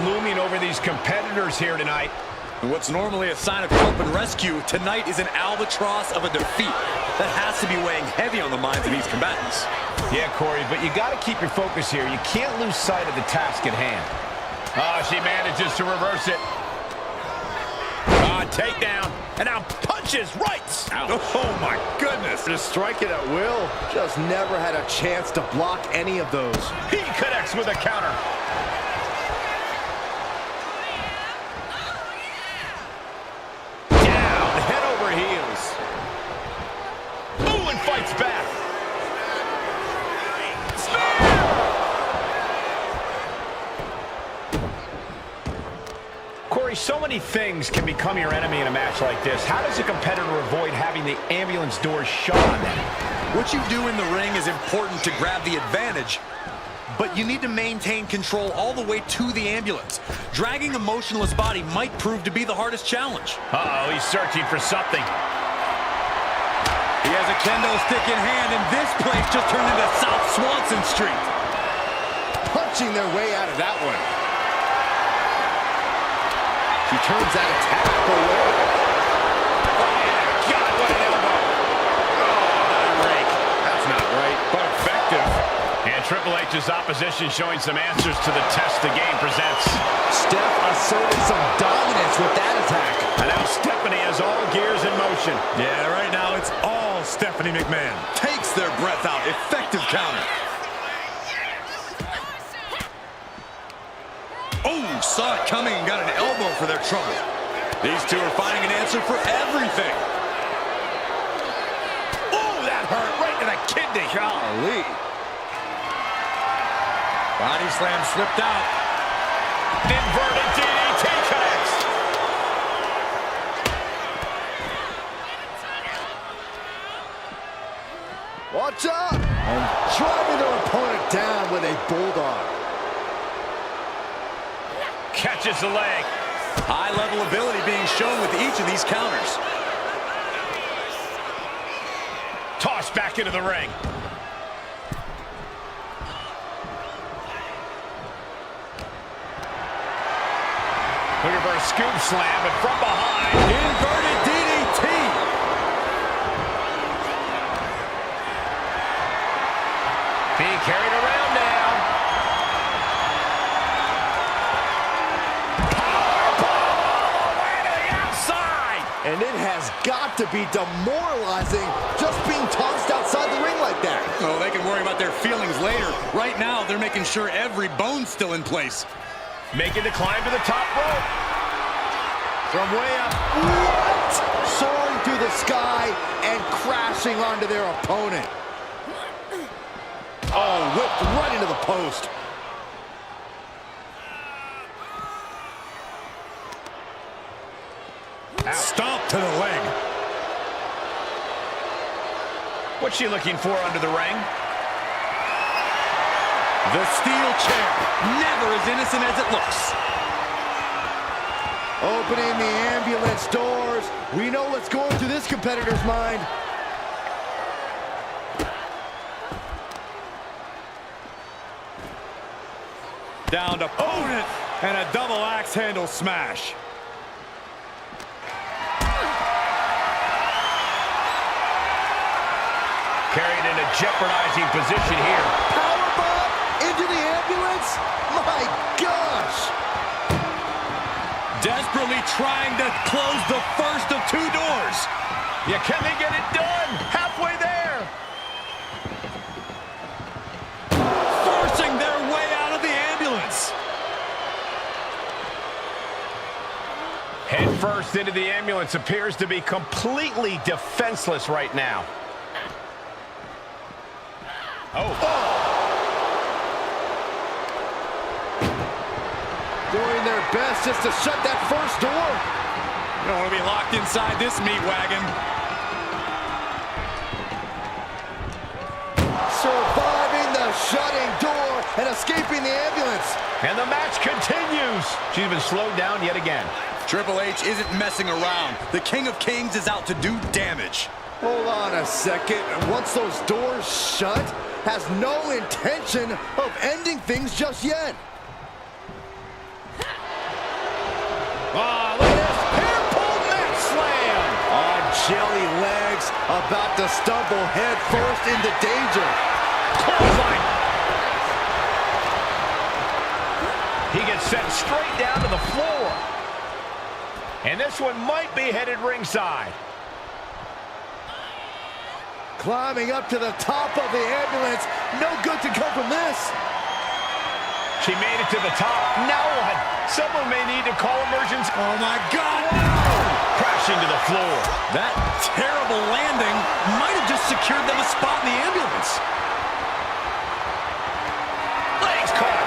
looming over these competitors here tonight. And what's normally a sign of help and rescue, tonight is an albatross of a defeat that has to be weighing heavy on the minds of these combatants. Yeah, Corey, but you got to keep your focus here. You can't lose sight of the task at hand. Oh, she manages to reverse it. Takedown, and now punches right. Oh, my goodness. Just strike it at will. Just never had a chance to block any of those. He connects with a counter. Down, head over heels. Ooh, and fights back. Corey, so many things can become your enemy in a match like this. How does a competitor avoid having the ambulance doors shut on them? What you do in the ring is important to grab the advantage, but you need to maintain control all the way to the ambulance. Dragging a motionless body might prove to be the hardest challenge. Uh-oh, he's searching for something. He has a kendo stick in hand, and this place just turned into South Swanson Street. Punching their way out of that one. She turns that attack away. Oh, yeah. God, what an elbow. Oh, rake. That's not right, but effective. And Triple H's opposition showing some answers to the test the game presents. Steph asserted some dominance with that attack. And now Stephanie has all gears in motion. Yeah, right now it's all Stephanie McMahon. Takes their breath out. Effective counter. Oh, saw it coming and got an elbow for their trouble. These two are finding an answer for everything. Oh, that hurt right to the kidney. Golly. Body slam slipped out. Inverted DDT connects. Watch out. And driving their opponent down with a bulldog. Catches the leg. High-level ability being shown with each of these counters. Tossed back into the ring. Looking for a scoop slam, but from behind. Inverted DDT. Being carried around now. And it has got to be demoralizing just being tossed outside the ring like that. Oh, they can worry about their feelings later. Right now, they're making sure every bone's still in place. Making the climb to the top rope. From way up. What? Soaring through the sky and crashing onto their opponent. Oh, whipped right into the post. Stomp to the leg. What's she looking for under the ring? The steel chair. Never as innocent as it looks. Opening the ambulance doors. We know what's going through this competitor's mind. Down to opponent and a double axe handle smash. Carried in a jeopardizing position here. Powerbomb into the ambulance? My gosh! Desperately trying to close the first of two doors. Yeah, can they get it done? Halfway there. Forcing their way out of the ambulance. Head first into the ambulance, appears to be completely defenseless right now. Oh. Doing their best just to shut that first door. You don't want to be locked inside this meat wagon. Surviving the shutting door and escaping the ambulance. And the match continues. She's been slowed down yet again. Triple H isn't messing around. The King of Kings is out to do damage. Hold on a second. Once those doors shut, has no intention of ending things just yet. jelly legs, about to stumble head first into danger. Clothesline. He gets sent straight down to the floor. And this one might be headed ringside. Climbing up to the top of the ambulance. No good can come from this. She made it to the top. Now what? Someone may need to call emergency. Oh, my God. Crashing to the floor. That terrible landing might have just secured them a spot in the ambulance. Legs caught.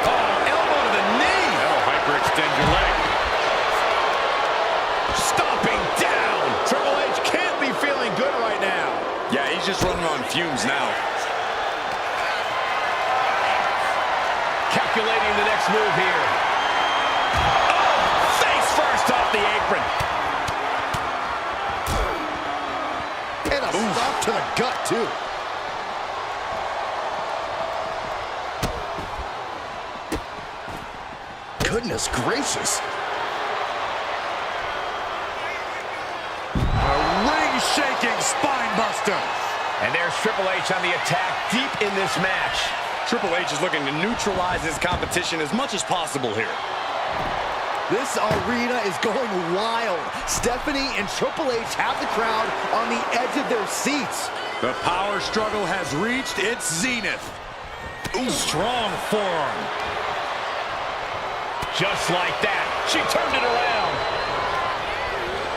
Oh, elbow to the knee. That'll hyperextend your leg. Stomping down. Triple H can't be feeling good right now. Yeah, he's just running on fumes now. Calculating the next move here. Oh, face first off the apron. And a stop to the gut, too. Goodness gracious. A ring-shaking spine buster. And there's Triple H on the attack deep in this match. Triple H is looking to neutralize his competition as much as possible here. This arena is going wild. Stephanie and Triple H have the crowd on the edge of their seats. The power struggle has reached its zenith. Ooh, strong forearm. Just like that, she turned it around.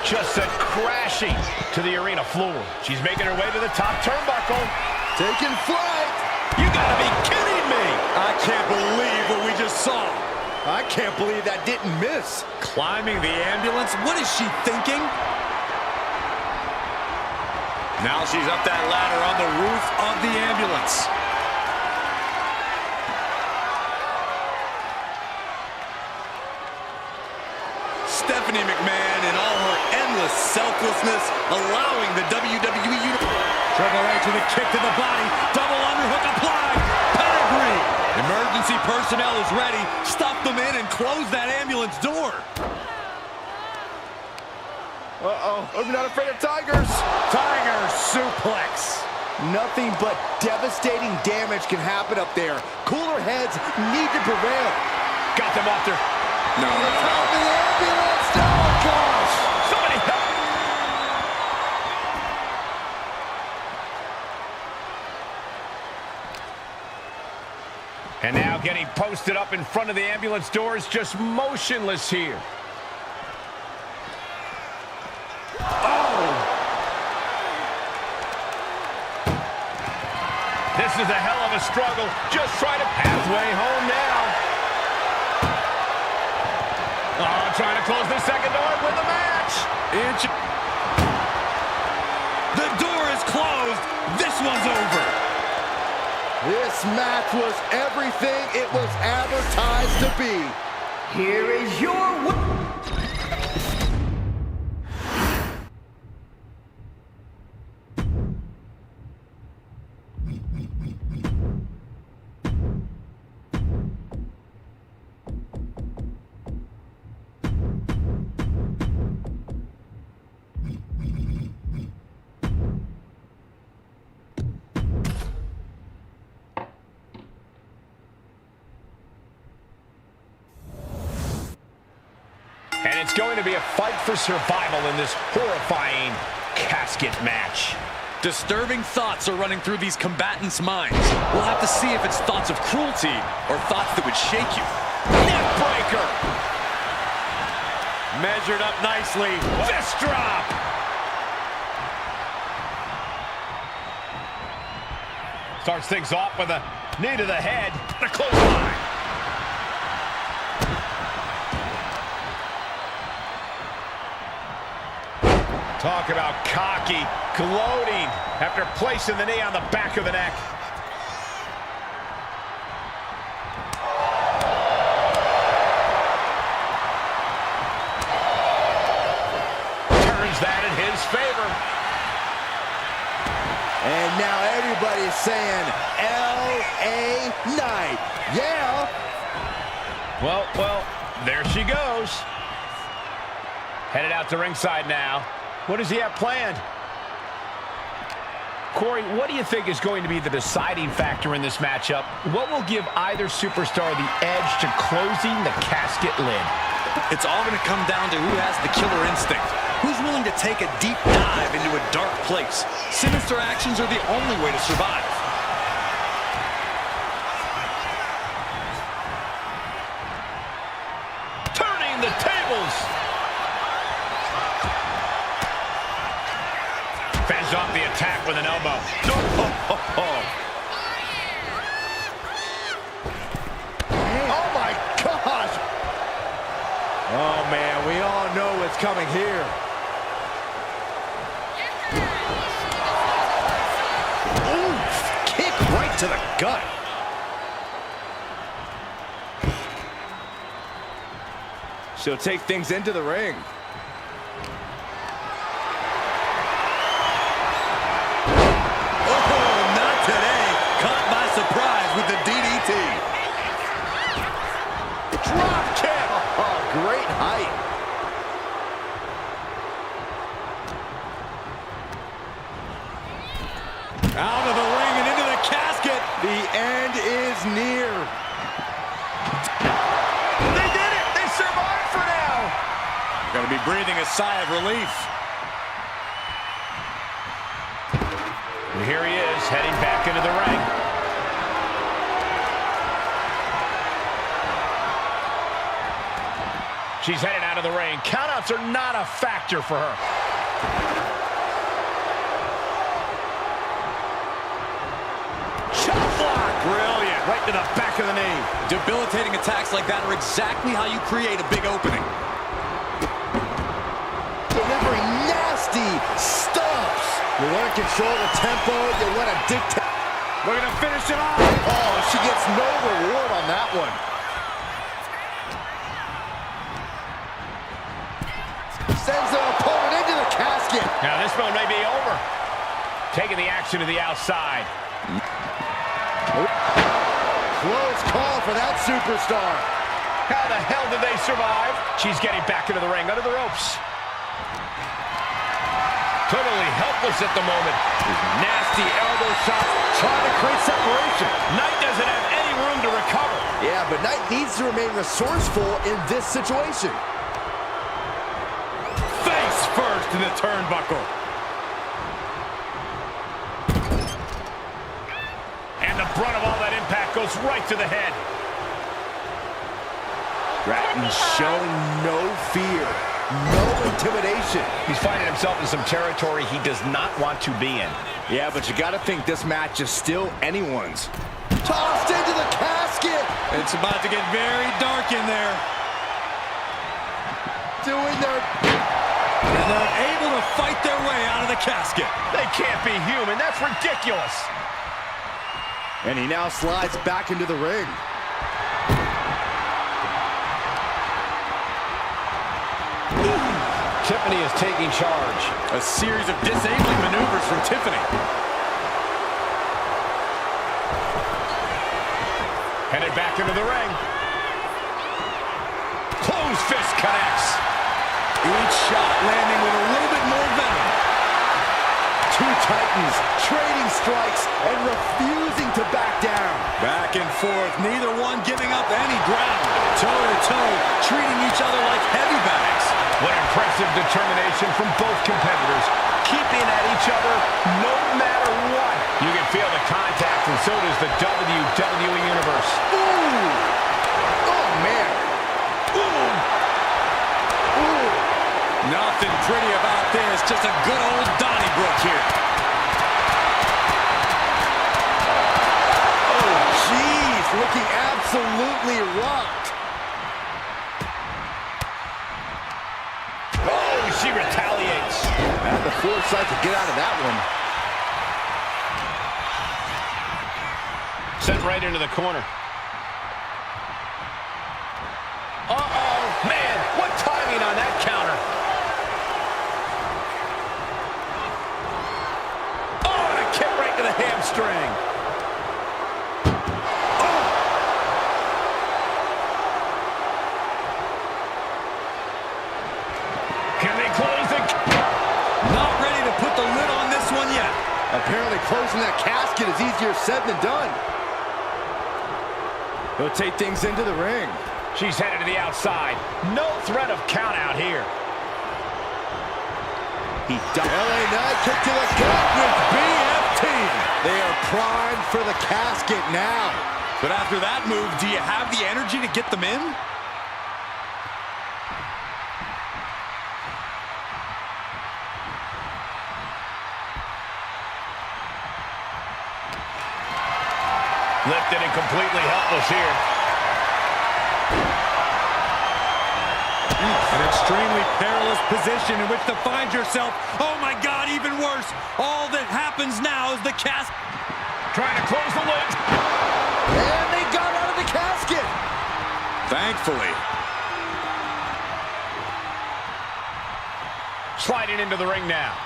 Just sent crashing to the arena floor. She's making her way to the top turnbuckle. Taking flight. You gotta be kidding me! I can't believe what we just saw. I can't believe that didn't miss. Climbing the ambulance? What is she thinking? Now she's up that ladder on the roof of the ambulance. Stephanie McMahon in all her endless selflessness, allowing the WWE Universe. Triple H with a kick to the body, double underhook applied, pedigree. Emergency personnel is ready, stuff them in and close that ambulance door. Uh-oh, I'm not afraid of tigers. Tiger suplex. Nothing but devastating damage can happen up there. Cooler heads need to prevail. Got them off their... No, Top of the ambulance. Oh, gosh. Somebody help! And now getting posted up in front of the ambulance doors, just motionless here. Oh! This is a hell of a struggle. Just try to halfway home now. Oh, trying to close the second door with the match. The door is closed. This one's over. This match was everything it was advertised to be. Here is your winner. And it's going to be a fight for survival in this horrifying casket match. Disturbing thoughts are running through these combatants' minds. We'll have to see if it's thoughts of cruelty or thoughts that would shake you. Neck breaker. Measured up nicely. Fist drop. Starts things off with a knee to the head. The clothesline. Talk about cocky, gloating after placing the knee on the back of the neck. Turns that in his favor. And now everybody's saying L.A. Knight. Yeah. Well, there she goes. Headed out to ringside now. What does he have planned? Corey, what do you think is going to be the deciding factor in this matchup? What will give either superstar the edge to closing the casket lid? It's all going to come down to who has the killer instinct. Who's willing to take a deep dive into a dark place? Sinister actions are the only way to survive. Turning the tables. Fends off the attack with an elbow. Oh my gosh! Oh man, we all know what's coming here. Oof! Kick right to the gut. She'll take things into the ring. Surprise with the DDT. Drop kick. Oh, great height. Out of the ring and into the casket. The end is near. They did it. They survived for now. Going to be breathing a sigh of relief. And here he is, heading back into the ring. She's headed out of the ring. Countouts are not a factor for her. Chop block. Brilliant. Right to the back of the knee. Debilitating attacks like that are exactly how you create a big opening. Delivering nasty stumps. You want to control the tempo. You want to dictate. We're going to finish it off. Oh, she gets no reward on that one. Sends their opponent into the casket. Now this one may be over. Taking the action to the outside. Close call for that superstar. How the hell did they survive? She's getting back into the ring, under the ropes. Totally helpless at the moment. Nasty elbow shots, trying to create separation. Knight doesn't have any room to recover. Yeah, but Knight needs to remain resourceful in this situation. Face first in the turnbuckle. And the brunt of all that impact goes right to the head. Gratton showing no fear, no intimidation. He's finding himself in some territory he does not want to be in. Yeah, but you got to think this match is still anyone's. Tossed into the casket. It's about to get very dark in there. Doing their... And they're able to fight their way out of the casket. They can't be human. That's ridiculous. And he now slides back into the ring. Tiffany is taking charge. A series of disabling maneuvers from Tiffany. Headed back into the ring. Closed fist connects. Each shot landing with a little bit more venom. Two titans trading strikes and refusing to back down. Back and forth, neither one giving up any ground. Toe-to-toe, treating each other like heavy bags. What impressive determination from both competitors, keeping at each other no matter what. You can feel the contact, and so does the WWE Universe. Ooh! Oh, man. Ooh! Ooh! Nothing pretty about this, just a good old Donnybrook here. Oh, jeez, looking absolutely rocked. Oh, she retaliates. Had the foresight to get out of that one. Sent right into the corner. Uh-oh, man, what timing on that counter. Oh, and a kick right to the hamstring. Oh. Can they close it? apparently closing that casket is easier said than done. He'll take things into the ring. She's headed to the outside. No threat of count out here. LA Knight kick to the gut with BFT. They are primed for the casket now. But after that move, do you have the energy to get them in? Lifted and completely helpless here. An extremely perilous position in which to find yourself. Oh my God, even worse. All that happens now is the casket. Trying to close the lid. And they got out of the casket. Thankfully. Sliding into the ring now.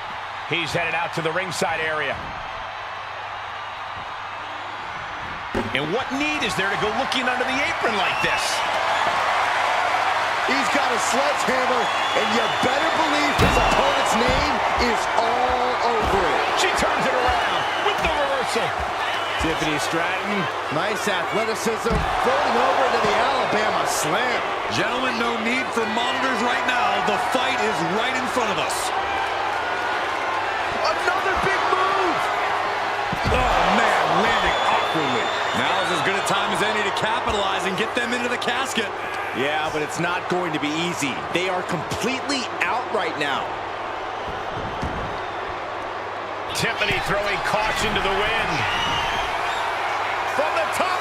He's headed out to the ringside area. And what need is there to go looking under the apron like this? He's got a sledgehammer, and you better believe his opponent's name is all over it. She turns it around with the reversal. Tiffany Stratton, nice athleticism, floating over to the Alabama Slam. Gentlemen, no need for monitors right now. The fight is right in front of us. Another big move. Oh, man, landing awkwardly. Now is as good a time as any to capitalize and get them into the casket. Yeah, but it's not going to be easy. They are completely out right now. Tiffany throwing caution to the wind. From the top.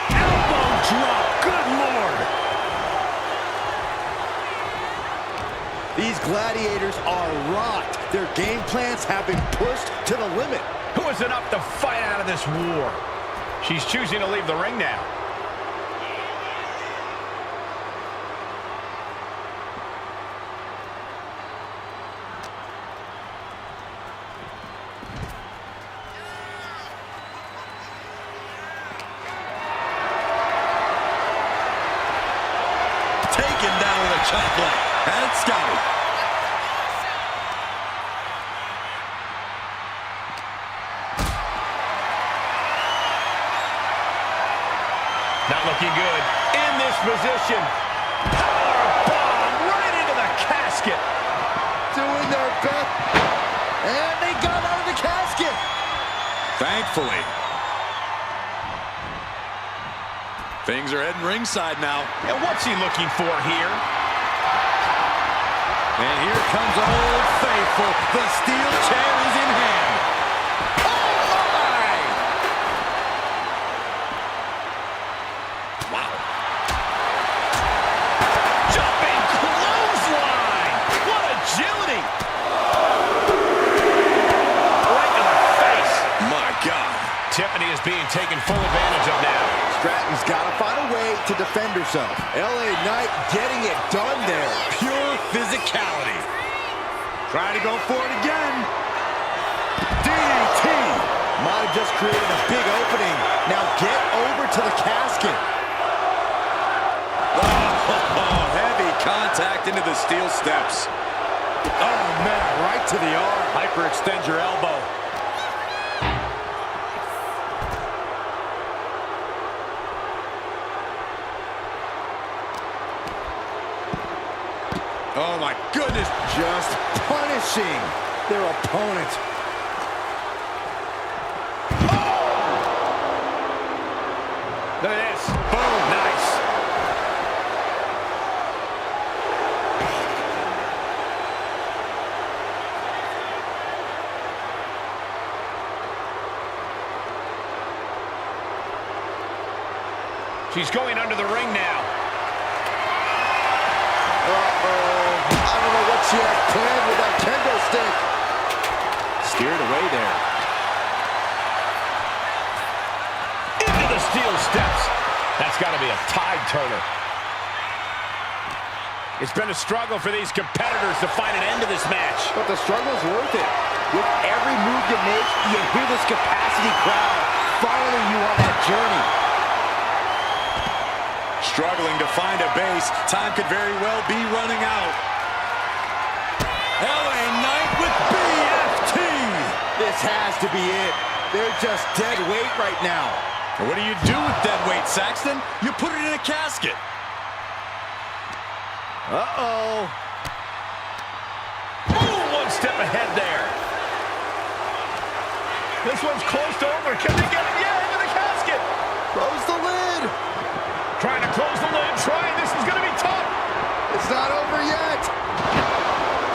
Elbow drop. Good Lord. These gladiators are rocked. Their game plans have been pushed to the limit. Who is enough to fight out of this war? She's choosing to leave the ring now. Taken down with a chop block. And it's scouted. Not looking good in this position. Power bomb right into the casket. Doing their best. And they got out of the casket. Thankfully. Things are heading ringside now. And what's he looking for here? And here comes Old Faithful. The steel chair is in hand. Wow. Jumping clothesline. What agility. Right to the face. My God. Tiffany is being taken full advantage of now. Stratton's got to find a way to defend herself. LA Knight getting it done there. Pure physicality. Trying to go for it again. DDT. Might have just created a big opening. Now get over to the casket. Oh, heavy contact into the steel steps. Oh, man, right to the arm. Hyperextend your elbow. Oh, my goodness. Just punishing their opponent. Look at this. Boom. Nice. She's going under the ring now. I don't know what she has planned with that kendo stick. Steered away there. Into the steel steps. That's got to be a tide turner. It's been a struggle for these competitors to find an end to this match. But the struggle's worth it. With every move you make, you hear this capacity crowd following you on that journey. Struggling to find a base. Time could very well be running out. LA Knight with BFT. This This has to be it. They're just dead weight right now. What do you do with dead weight, Saxton? You put it in a casket. Uh-oh. Ooh, one step ahead there. This one's close to over. Can they get it? Yeah, into the casket. Close the lid. Trying to close the lid. Trying. This is going to be tough. It's not over yet.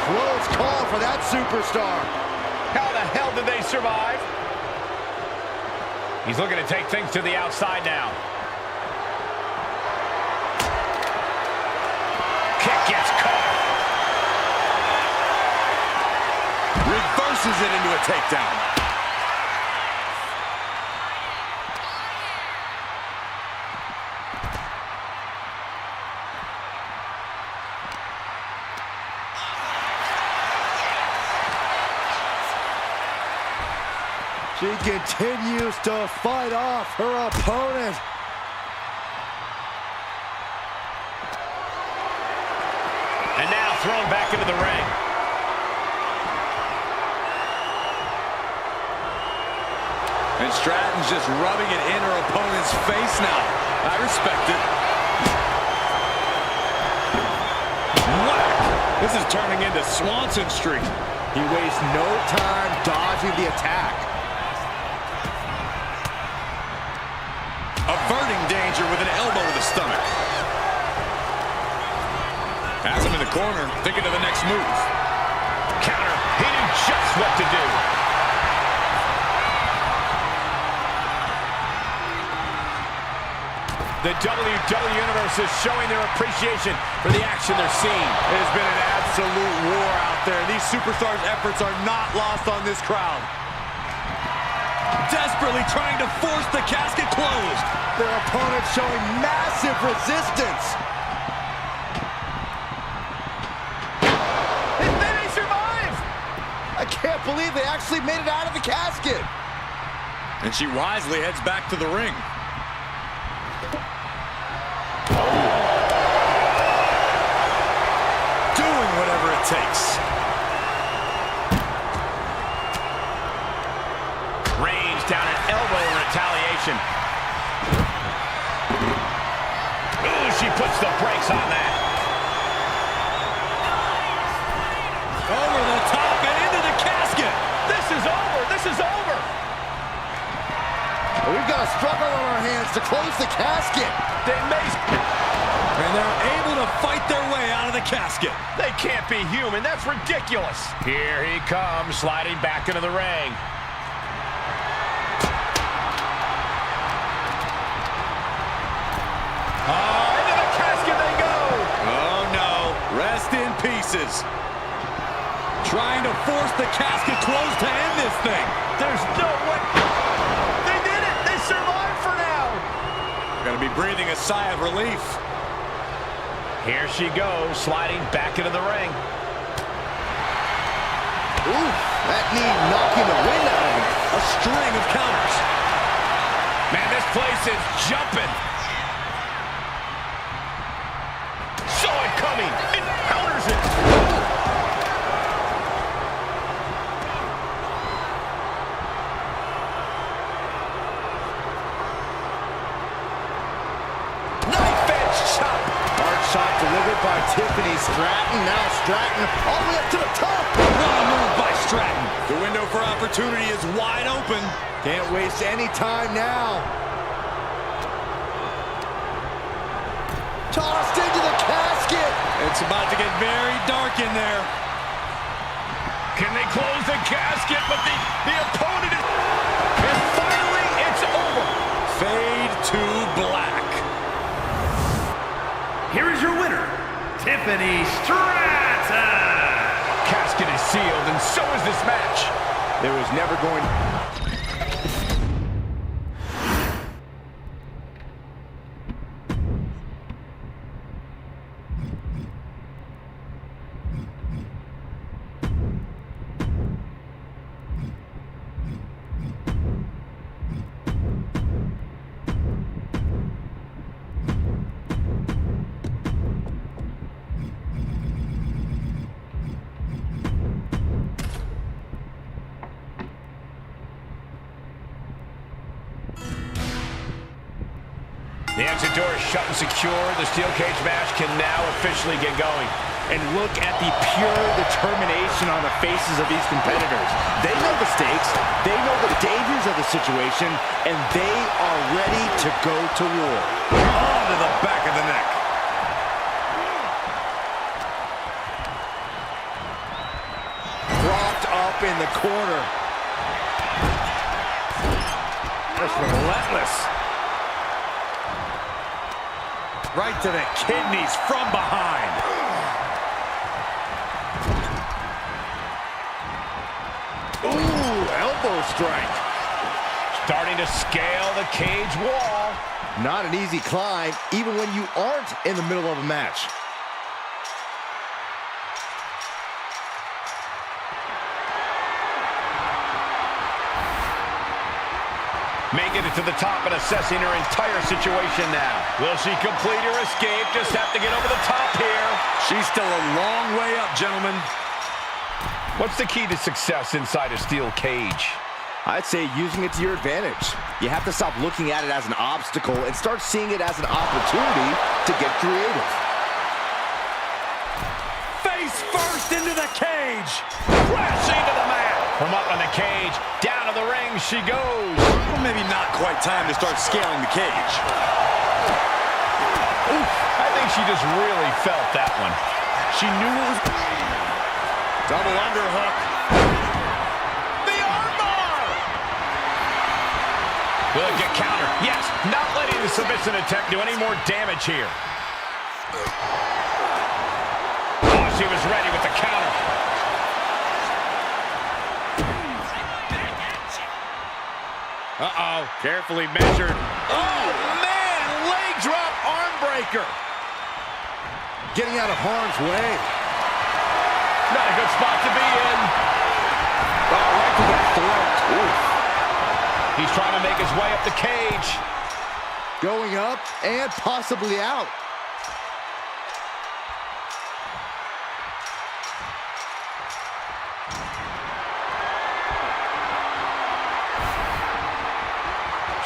Close call for that superstar. How the hell did they survive? He's looking to take things to the outside now. Kick gets caught. Reverses it into a takedown. She continues to fight off her opponent. And now thrown back into the ring. And Stratton's just rubbing it in her opponent's face now. I respect it. Whack! This is turning into Swanson Street. He wastes no time dodging the attack. Averting danger with an elbow to the stomach. Has him in the corner, thinking of the next move. Counter. He knew just what to do. The WWE Universe is showing their appreciation for the action they're seeing. It has been an absolute war out there. These superstars' efforts are not lost on this crowd. Desperately trying to force the casket closed. Their opponent showing massive resistance. They may survive. I can't believe they actually made it out of the casket. And she wisely heads back to the ring. Doing whatever it takes. Range down an elbow in retaliation. Ooh, she puts the brakes on that. Over the top and into the casket. This is over. This is over. We've got a struggle on our hands to close the casket. They may... And they're able to fight their way out of the casket. They can't be human. That's ridiculous. Here he comes, sliding back into the ring. Into the casket they go. Oh no, rest in pieces. Trying to force the casket closed to end this thing. There's no way. They did it. They survived for now. Gonna be breathing a sigh of relief. Here she goes, sliding back into the ring. Ooh, that knee knocking the wind out of him. A string of counters. Man, this place is jumping. Saw it coming. It counters it. Knife edge chop. Hard shot delivered by Tiffany Stratton. Now Stratton all the way up to the top. What a move by Stratton. The window for opportunity is wide open. Can't waste any time now. Tossed into the casket. It's about to get very dark in there. Can they close the casket? But the opponent is... And finally, it's over. Fade to black. Here is your winner, Tiffany Stratton. Casket is sealed, and so is this match. There was never going... Once the door is shut and secure, the steel cage match can now officially get going. And look at the pure determination on the faces of these competitors. They know the stakes, they know the dangers of the situation, and they are ready to go to war. Onto the back of the neck. Propped up in the corner. That's relentless. Right to the kidneys from behind. Ooh, elbow strike. Starting to scale the cage wall. Not an easy climb, even when you aren't in the middle of a match. Making it to the top and assessing her entire situation now. Will she complete her escape? Just have to get over the top here. She's still a long way up, gentlemen. What's the key to success inside a steel cage? I'd say using it to your advantage. You have to stop looking at it as an obstacle and start seeing it as an opportunity to get creative. Face first into the cage. Crashing to the mat. From up on the cage, down to the ring she goes. Well, maybe not quite time to start scaling the cage. Oof, I think she just really felt that one. She knew it was... Double underhook. The armbar! Will it get countered? Yes, not letting the submission attack do any more damage here. Oh, she was ready with the counter. Uh-oh, carefully measured. Oh, man, leg drop arm breaker. Getting out of harm's way. Not a good spot to be in. Oh, right to the throat. Oof. He's trying to make his way up the cage. Going up and possibly out.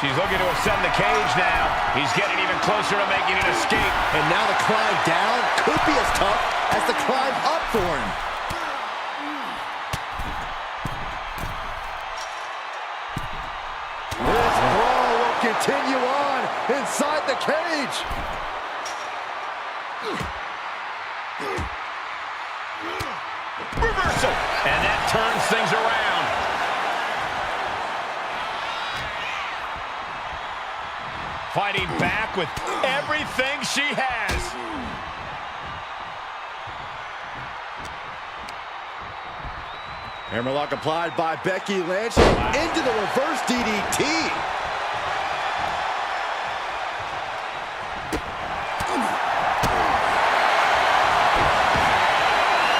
She's looking to ascend the cage now. He's getting even closer to making an escape. And now the climb down could be as tough as the climb up for him. This brawl will continue on inside the cage. Reversal. And that turns things around. Fighting back with everything she has. Hammerlock applied by Becky Lynch into the reverse DDT.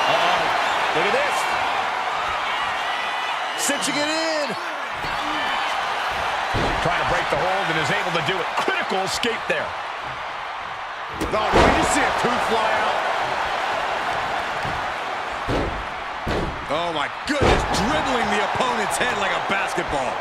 Uh-oh. Look at this. Cinching it in. Trying to break the hold and is able to do it. Critical escape there. Oh, did you see a tooth fly out? Oh, my goodness, dribbling the opponent's head like a basketball.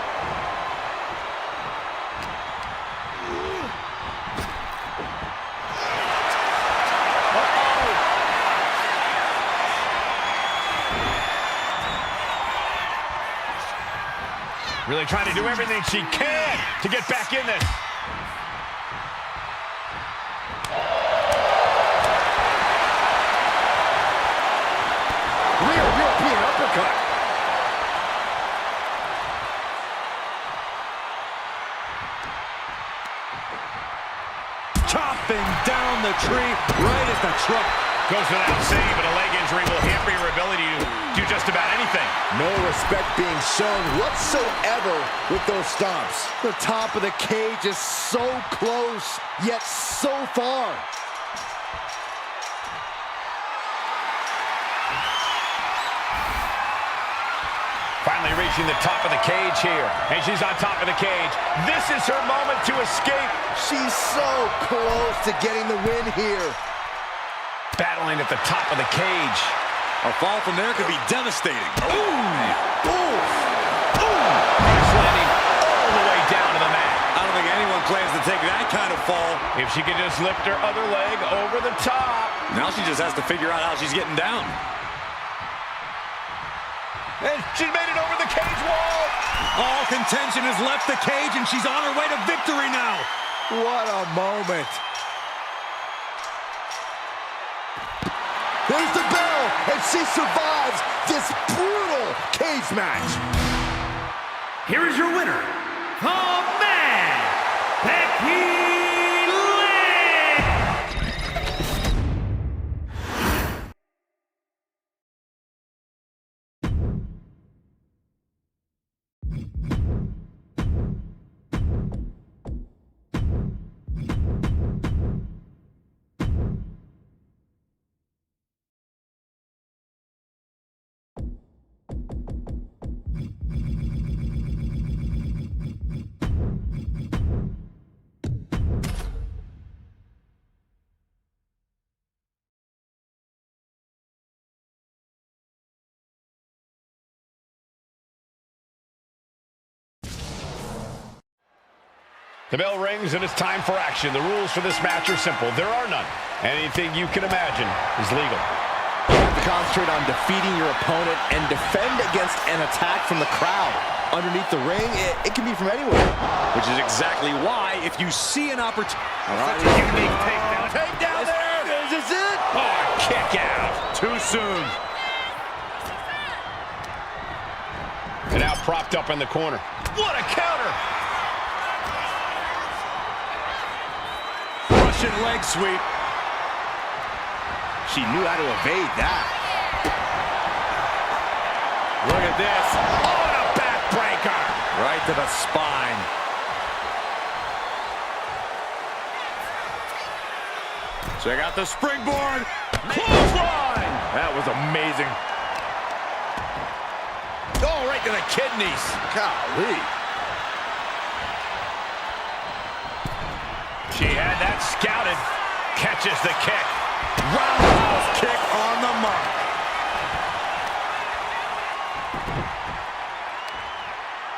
Really trying to do everything she can to get back in this. Real European uppercut. Chopping down the tree right at the trunk. Goes without saying, but a leg injury will hamper your ability to do just about anything. No respect being shown whatsoever with those stomps. The top of the cage is so close, yet so far. Finally reaching the top of the cage here. And she's on top of the cage. This is her moment to escape. She's so close to getting the win here. Battling at the top of the cage. A fall from there could be devastating. Ooh! Ooh! Ooh! He's landing all the way down to the mat. I don't think anyone plans to to take that kind of fall. If she could just lift her other leg over the top. Now she just has to figure out how she's getting down. And she's made it over the cage wall. All contention has left the cage, and she's on her way to victory now. What a moment. There's the bell, and she survives this brutal cage match. Here is your winner, the man, Becky. The bell rings and it's time for action. The rules for this match are simple. There are none. Anything you can imagine is legal. You have to concentrate on defeating your opponent and defend against an attack from the crowd. Underneath the ring, it can be from anywhere. Which is exactly why, if you see an opportunity... Such a unique takedown. Takedown there! Is this it? Oh, kick out. Too soon. And now propped up in the corner. What a counter! Russian leg sweep. She knew how to evade that. Look at this. Oh, and a backbreaker! Right to the spine. Check out the springboard. Clothesline! That was amazing. Oh, right to the kidneys. Golly. She had that scouted. Catches the kick. Roundhouse kick on the mark.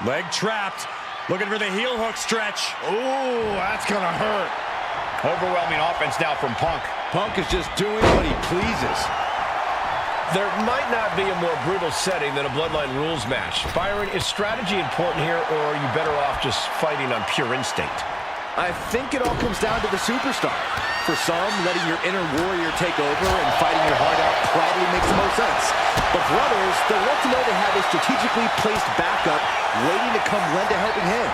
Leg trapped. Looking for the heel hook stretch. Ooh, that's gonna hurt. Overwhelming offense now from Punk. Punk is just doing what he pleases. There might not be a more brutal setting than a Bloodline rules match. Byron, is strategy important here, or are you better off just fighting on pure instinct? I think it all comes down to the superstar. For some, letting your inner warrior take over and fighting your heart out probably makes the most sense. But for others, they'll love to know they have a strategically placed backup waiting to come lend a helping hand.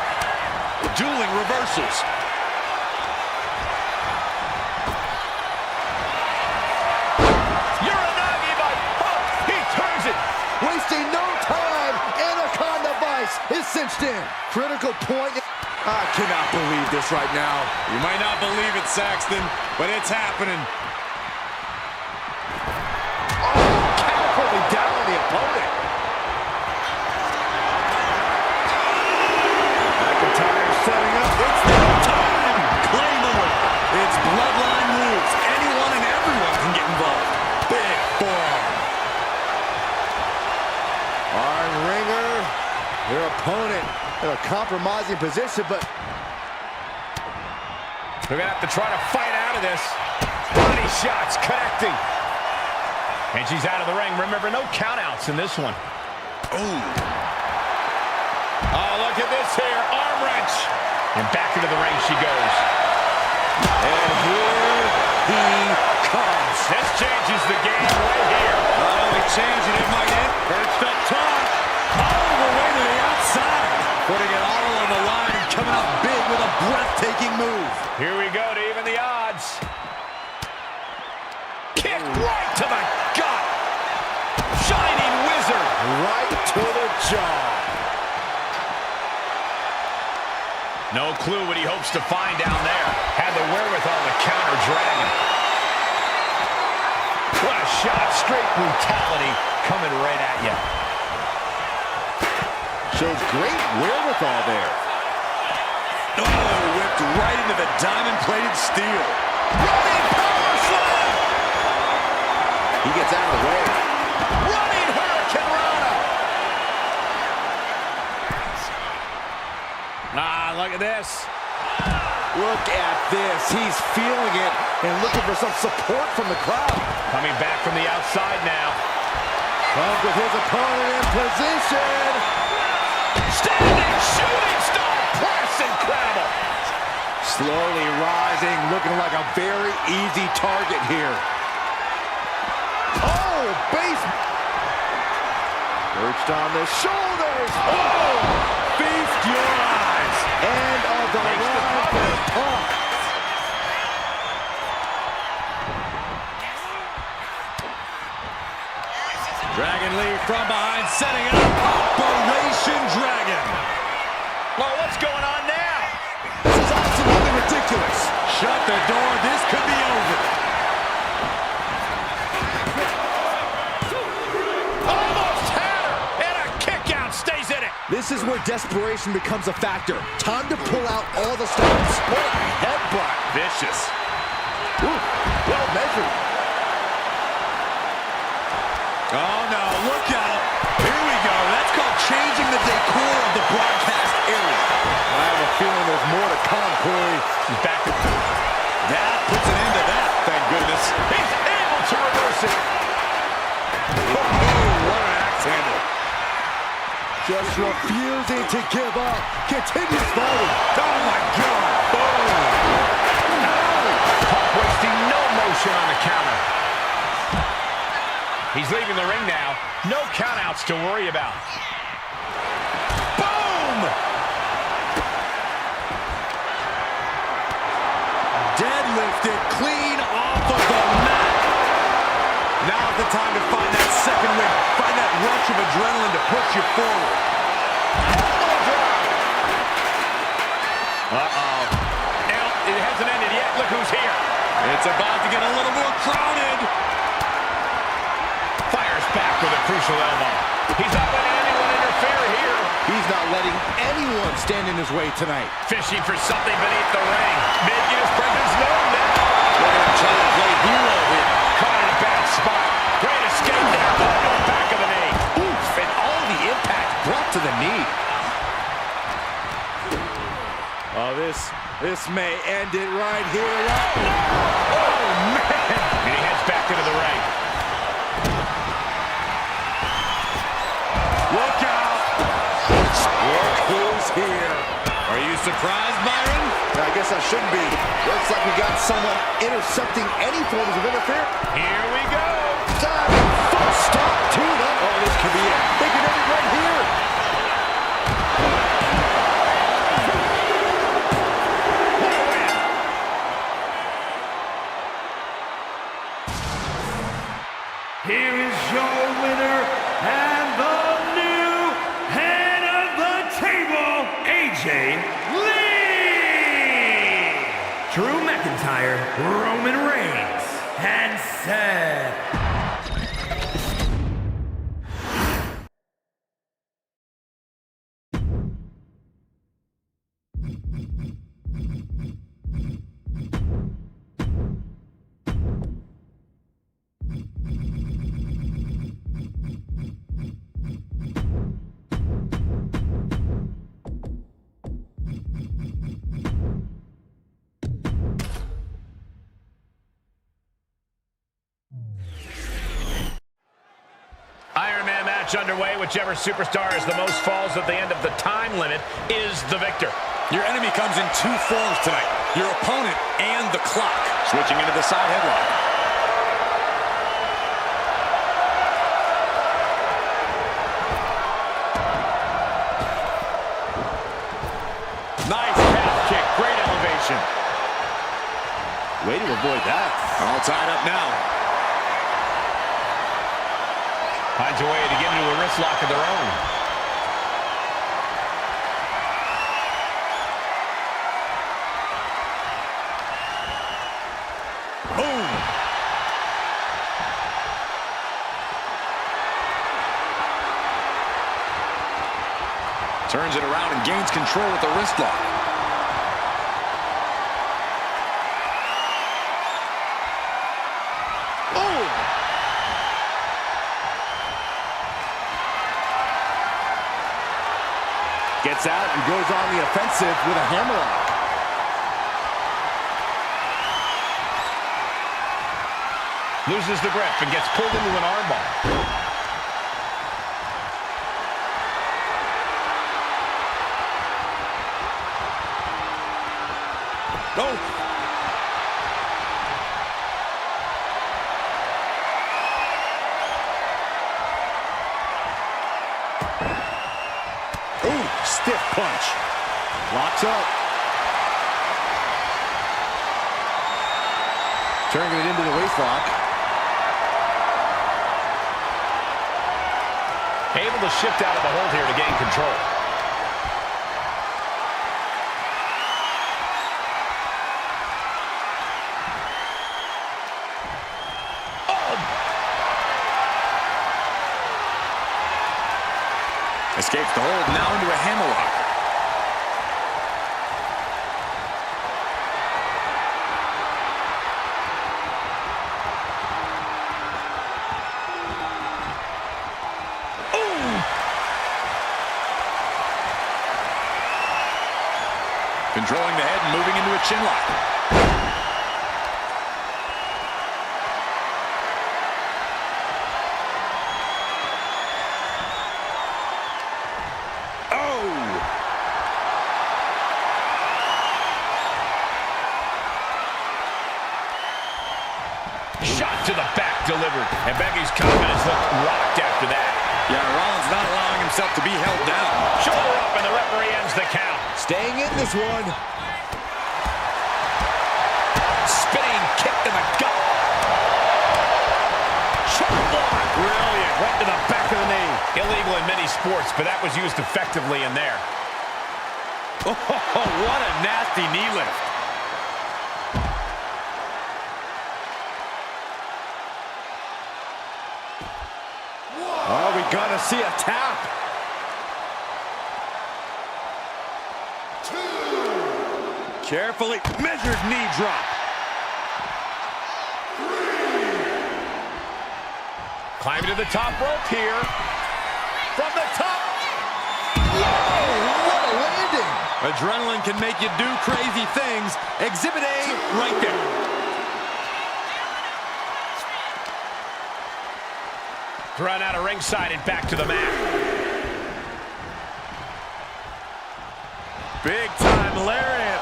Dueling reversals. Uranagi by Punk. He turns it. Wasting no time, Anaconda Vice is cinched in. Critical point. I cannot believe this right now. You might not believe it, Saxton, but it's happening. Catapulting down on the opponent. McIntyre setting up. It's the time. Claymore. It's Bloodline rules. Anyone and everyone can get involved. Big forearm. Arm ringer. Your opponent in a compromising position, but They're going to have to try to fight out of this. Body shots connecting. And she's out of the ring. Remember, no countouts in this one. Ooh. Oh, look at this here. Arm wrench. And back into the ring she goes. and here he comes. This changes the game right here. Not only changing it, might hit. Perched up top. All the way to the outside. Putting it all on the line and coming up big with a breathtaking move. Here we go to even the odds. Kick right to the gut. Shining Wizard. Right to the jaw. No clue what he hopes to find down there. Had the wherewithal to counter Dragon. What a shot. Straight brutality coming right at you. Shows great wherewithal there. Oh, whipped right into the diamond-plated steel. Running power slam. He gets out of the way. Running Hurricane Rana. Ah, look at this. Look at this. He's feeling it and looking for some support from the crowd. Coming back from the outside now. Up with his opponent in position. Standing shooting star press, incredible. Slowly rising, looking like a very easy target here. Oh, base. Perched on the shoulders. Oh, feast your eyes. And of the round for Punk. Dragon Lee from behind, setting it up. Operation Dragon. Well, what's going on now? This is absolutely ridiculous. Shut the door. This could be over. Almost had her, and a kick out stays in it. This is where desperation becomes a factor. Time to pull out all the stops. What a headbutt. Vicious. Ooh, well measured. Oh, no. Look out. Here we go. That's called changing the decor of the broadcast area. I have a feeling there's more to come, Corey. He's back to... That puts an end to that, thank goodness. He's able to reverse it. Oh, what an axe handle. Just refusing to give up. Continues fighting. Oh, my God. Boom. Punk wasting no motion on the counter. He's leaving the ring now. No countouts to worry about. Boom! Deadlifted clean off of the mat. Now's the time to find that second win. Find that rush of adrenaline to push you forward. Uh-oh. It hasn't ended yet. Look who's here. It's about to get a little more crowded. Fires back with a crucial elbow. He's not letting anyone interfere here. He's not letting anyone stand in his way tonight. Fishing for something beneath the ring. Making his presence known now. Look at him trying to play hero here. Caught in a bad spot. Great escape there. Oh, to the back of the knee. Oof, and all the impact brought to the knee. Oh, this may end it right here. Oh, man. And he heads back into the ring. Look out! Look who's here. Are you surprised, Byron? I guess I shouldn't be. Looks like we got someone intercepting any forms of interference. Here we go. Diving full stop to the... Oh, this could be it. They could end it right here. Here is your winner and the new head of the table, AJ Lee! Drew McIntyre, Roman Reigns, and Seth. Underway. Whichever superstar has the most falls at the end of the time limit is the victor. Your enemy comes in two forms tonight. Your opponent and the clock. Switching into the side headlock. Nice calf kick. Great elevation. Way to avoid that. All tied up now. Finds a way to get into a wrist lock of their own. Boom! Turns it around and gains control with the wrist lock. Gets out and goes on the offensive with a hammerlock. Loses the grip and gets pulled into an armbar. Oh! Ooh, stiff punch. Locks up. Turning it into the waistlock. Able to shift out of the hold here to gain control. Escapes the hold, now into a hammerlock. Ooh! Controlling the head and moving into a chin lock. Shot to the back delivered. And Becky's confidence looked rocked after that. Yeah, Rollins not allowing himself to be held down. Shoulder up and the referee ends the count. Staying in this one. Spinning kick to the gut. Shot block. Brilliant. Right to the back of the knee. Illegal in many sports, but that was used effectively in there. Oh, what a nasty knee lift. Oh, we gotta see a tap. 2. Carefully measured knee drop. 3. Climbing to the top rope here. From the top. Oh, what a landing. Adrenaline can make you do crazy things. Exhibit A right there. Thrown out of ringside and back to the mat. Big time lariat.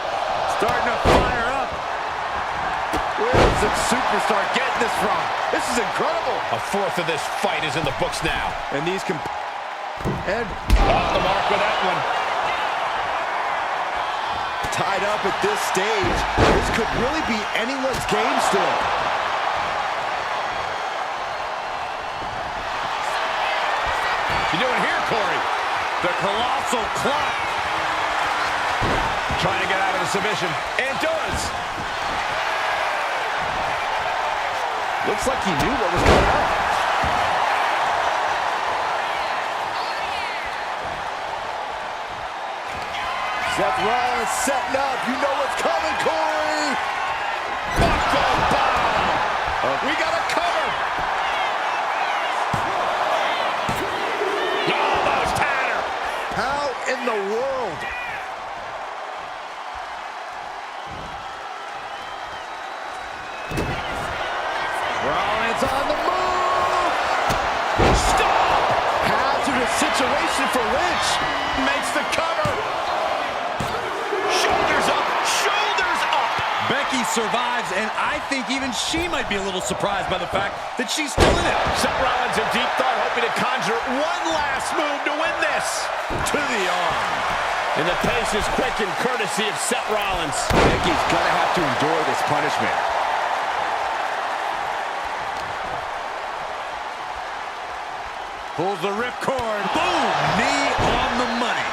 Starting to fire up. Where's the superstar getting this from? This is incredible. A fourth of this fight is in the books now. And these and off the mark with that one. Tied up at this stage. This could really be anyone's game still. You doing here, Corey? The colossal clock. Trying to get out of the submission. And does. Looks like he knew what was going on. Seth Rollins setting up. You know what's coming, Corey. Buckle bomb. We got a cover. Almost had her. How in the world? Rollins on the move. Stop. Hazardous situation for Lynch. Makes the cover. Shoulders up. Shoulders up. Becky survives, and I think even she might be a little surprised by the fact that she's still in it. Seth Rollins in deep thought, hoping to conjure one last move to win this. To the arm. And the pace is quick and courtesy of Seth Rollins. Becky's gonna have to endure this punishment. Pulls the ripcord. Boom! Knee on the money.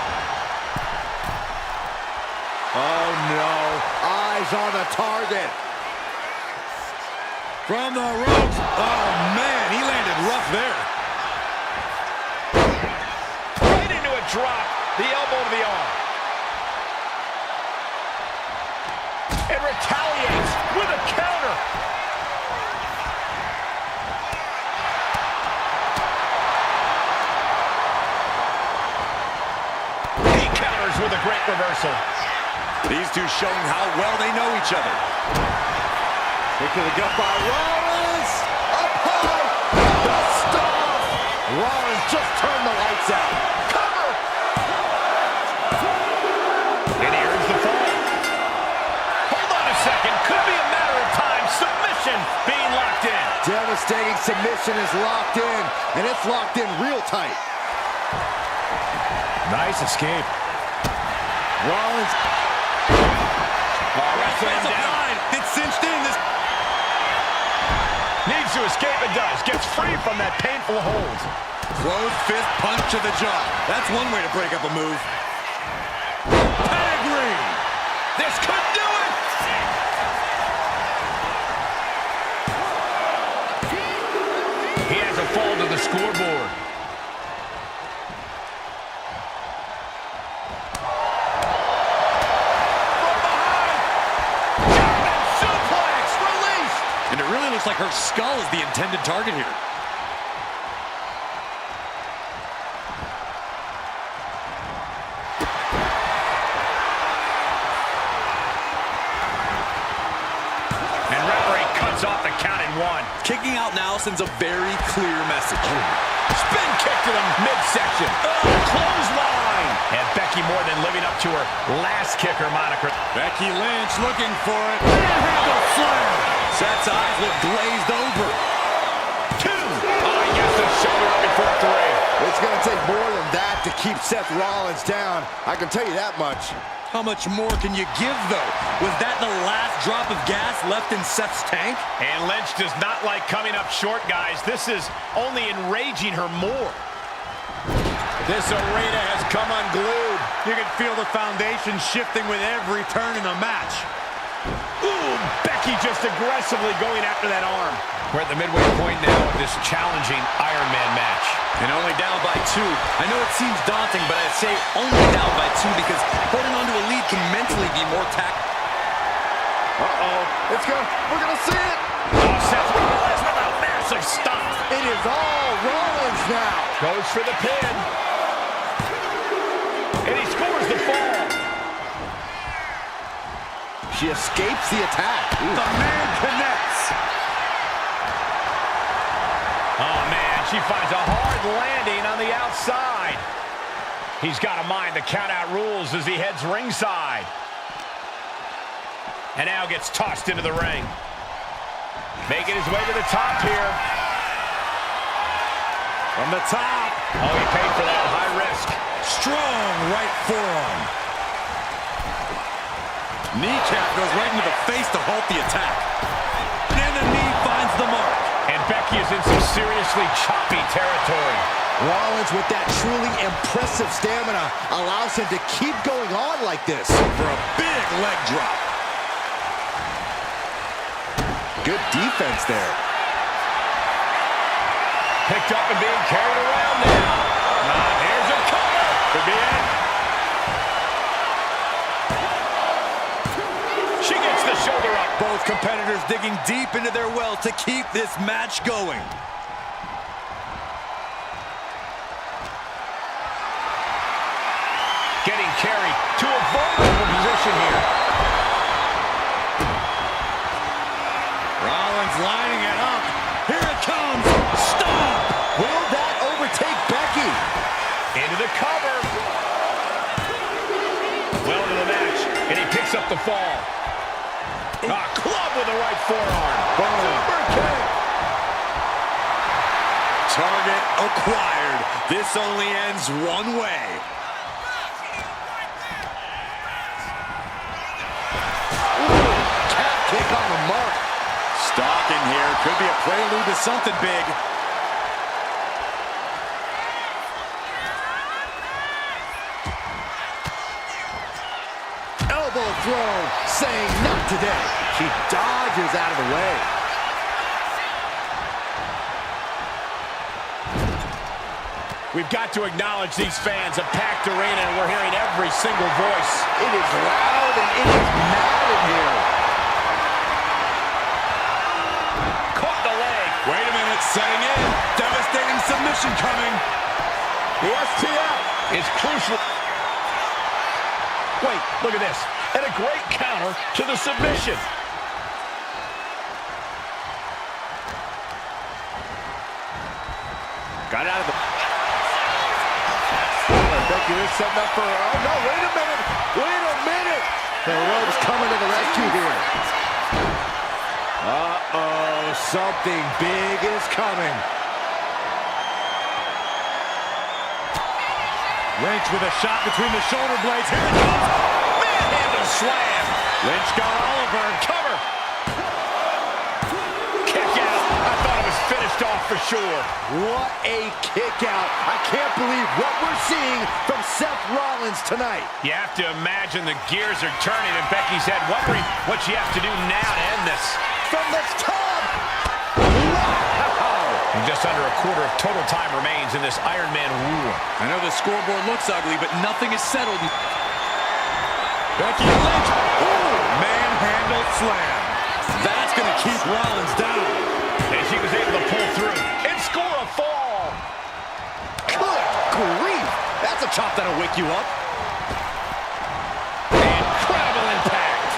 Oh no, eyes on the target. From the ropes. Oh man, he landed rough there. Right into a drop. The elbow to the arm. And retaliates with a counter. He counters with a great reversal. These two showing how well they know each other. Kick to the gut by Rollins. Rollins just turned the lights out. Cover! And here's the fall. Hold on a second. Could be a matter of time. Submission being locked in. Devastating submission is locked in, and it's locked in real tight. Nice escape. Rollins. Wrestling him down. It's cinched in. This Needs to escape and does. Gets free from that painful hold. closed fist punch to the jaw. That's one way to break up a move. Pedigree. This could do it. He has a fall to the scoreboard. Looks like her skull is the intended target here. And referee cuts off the count in one. Kicking out now sends a very clear message. Spin kick to the midsection. Clothesline. And Becky more than living up to her last kicker moniker. Becky Lynch looking for it. Handle slam. Seth's eyes look glazed over. 2. Oh, he gets the shoulder up before 3. It's going to take more than that to keep Seth Rollins down. I can tell you that much. How much more can you give, though? Was that the last drop of gas left in Seth's tank? And Lynch does not like coming up short, guys. This is only enraging her more. This arena has come unglued. You can feel the foundation shifting with every turn in the match. Ooh, Becky just aggressively going after that arm. We're at the midway point now of this challenging Iron Man match. And only down by 2. I know it seems daunting, but I'd say only down by 2 because holding on to a lead can mentally be more tactical. We're going to see it. Oh, Seth Rollins with a massive stop. It is all Rollins now. Goes for the pin. And he scores the fall. She escapes the attack. Ooh. The man connects. Oh, man, she finds a hard landing on the outside. He's got to mind the count-out rules as he heads ringside. And now gets tossed into the ring. Making his way to the top here. From the top. Oh, he paid for that. High risk. Strong right forearm. Kneecap goes right into the face to halt the attack. And the knee finds the mark. And Becky is in some seriously choppy territory. Rollins, with that truly impressive stamina, allows him to keep going on like this. For a big leg drop. Good defense there. Picked up and being carried around now. Here's a cover. Could be it. She gets the shoulder up. Both competitors digging deep into their well to keep this match going. Getting carried to a vulnerable position here. Rollins lining it up. Here it comes. Stop! Will that overtake Becky? Into the cover. Well into the match, and he picks up the fall. Club with the right forearm. Super kick. Target acquired. This only ends one way. Calf kick on the mark. Stalking here. Could be a prelude to something big. Elbow thrown, saying not today. She dodges out of the way. We've got to acknowledge these fans, a packed arena, and we're hearing every single voice. It is loud and it is mad in here. Caught the leg. Wait a minute, setting in. Devastating submission coming. The STF Is crucial. Wait, look at this. And a great counter to the submission. got out of the... is setting up for... Oh, no, wait a minute. Wait a minute. The ropes coming to the rescue here. Uh-oh, something big is coming. Lynch with a shot between the shoulder blades. Here it comes. Manhandle slam. Lynch got Oliver. Cover. Kick out. I thought it was finished off for sure. What a kick out. I can't believe what we're seeing from Seth Rollins tonight. You have to imagine the gears are turning in Becky's head, wondering what she has to do now to end this. From the top. Wow. And just under a quarter of total time remains in this Iron Man war. I know the scoreboard looks ugly, but nothing is settled. Becky Lynch. Ooh, manhandle slam. That's going to keep Rollins down. And she was able to pull through and score a fall. Good grief. That's a chop that'll wake you up. Incredible impact.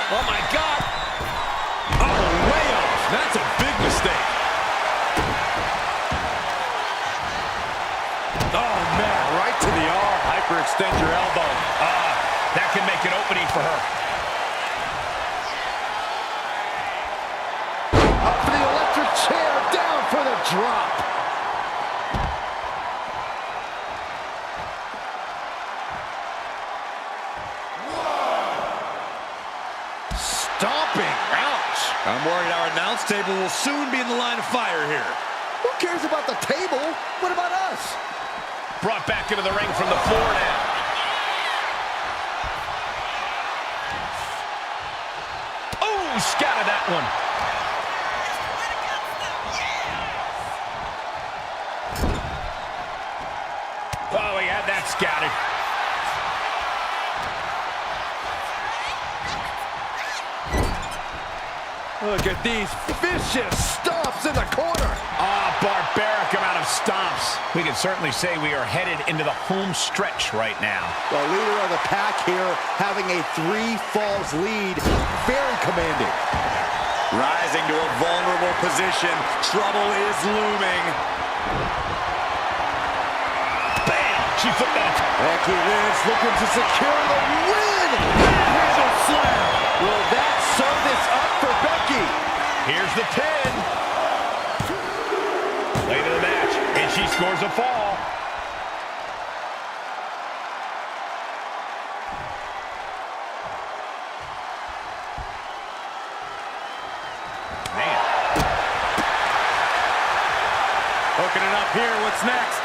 Oh, my God. Oh, way off. That's a big mistake. Oh, man, right to the arm. Hyperextend your elbow. That can make an opening for her. Up for the electric chair, down for the drop. Stomping, ouch. I'm worried our announce table will soon be in the line of fire here. Who cares about the table? What about us? Brought back into the ring from the floor now. Oh, scattered that one. Oh, he had that scouted. Look at these vicious stomps in the corner. Barbaric amount of stomps. We can certainly say we are headed into the home stretch right now. The leader of the pack here having a 3 falls lead. Very commanding. Rising to a vulnerable position. Trouble is looming. Bam! She flipped that. Becky Lynch looking to secure the win. Manhandle slam. Will that sew this up for Becky? Here's the pin. Late in the match, and she scores a fall. Man. Hooking it up here. What's next?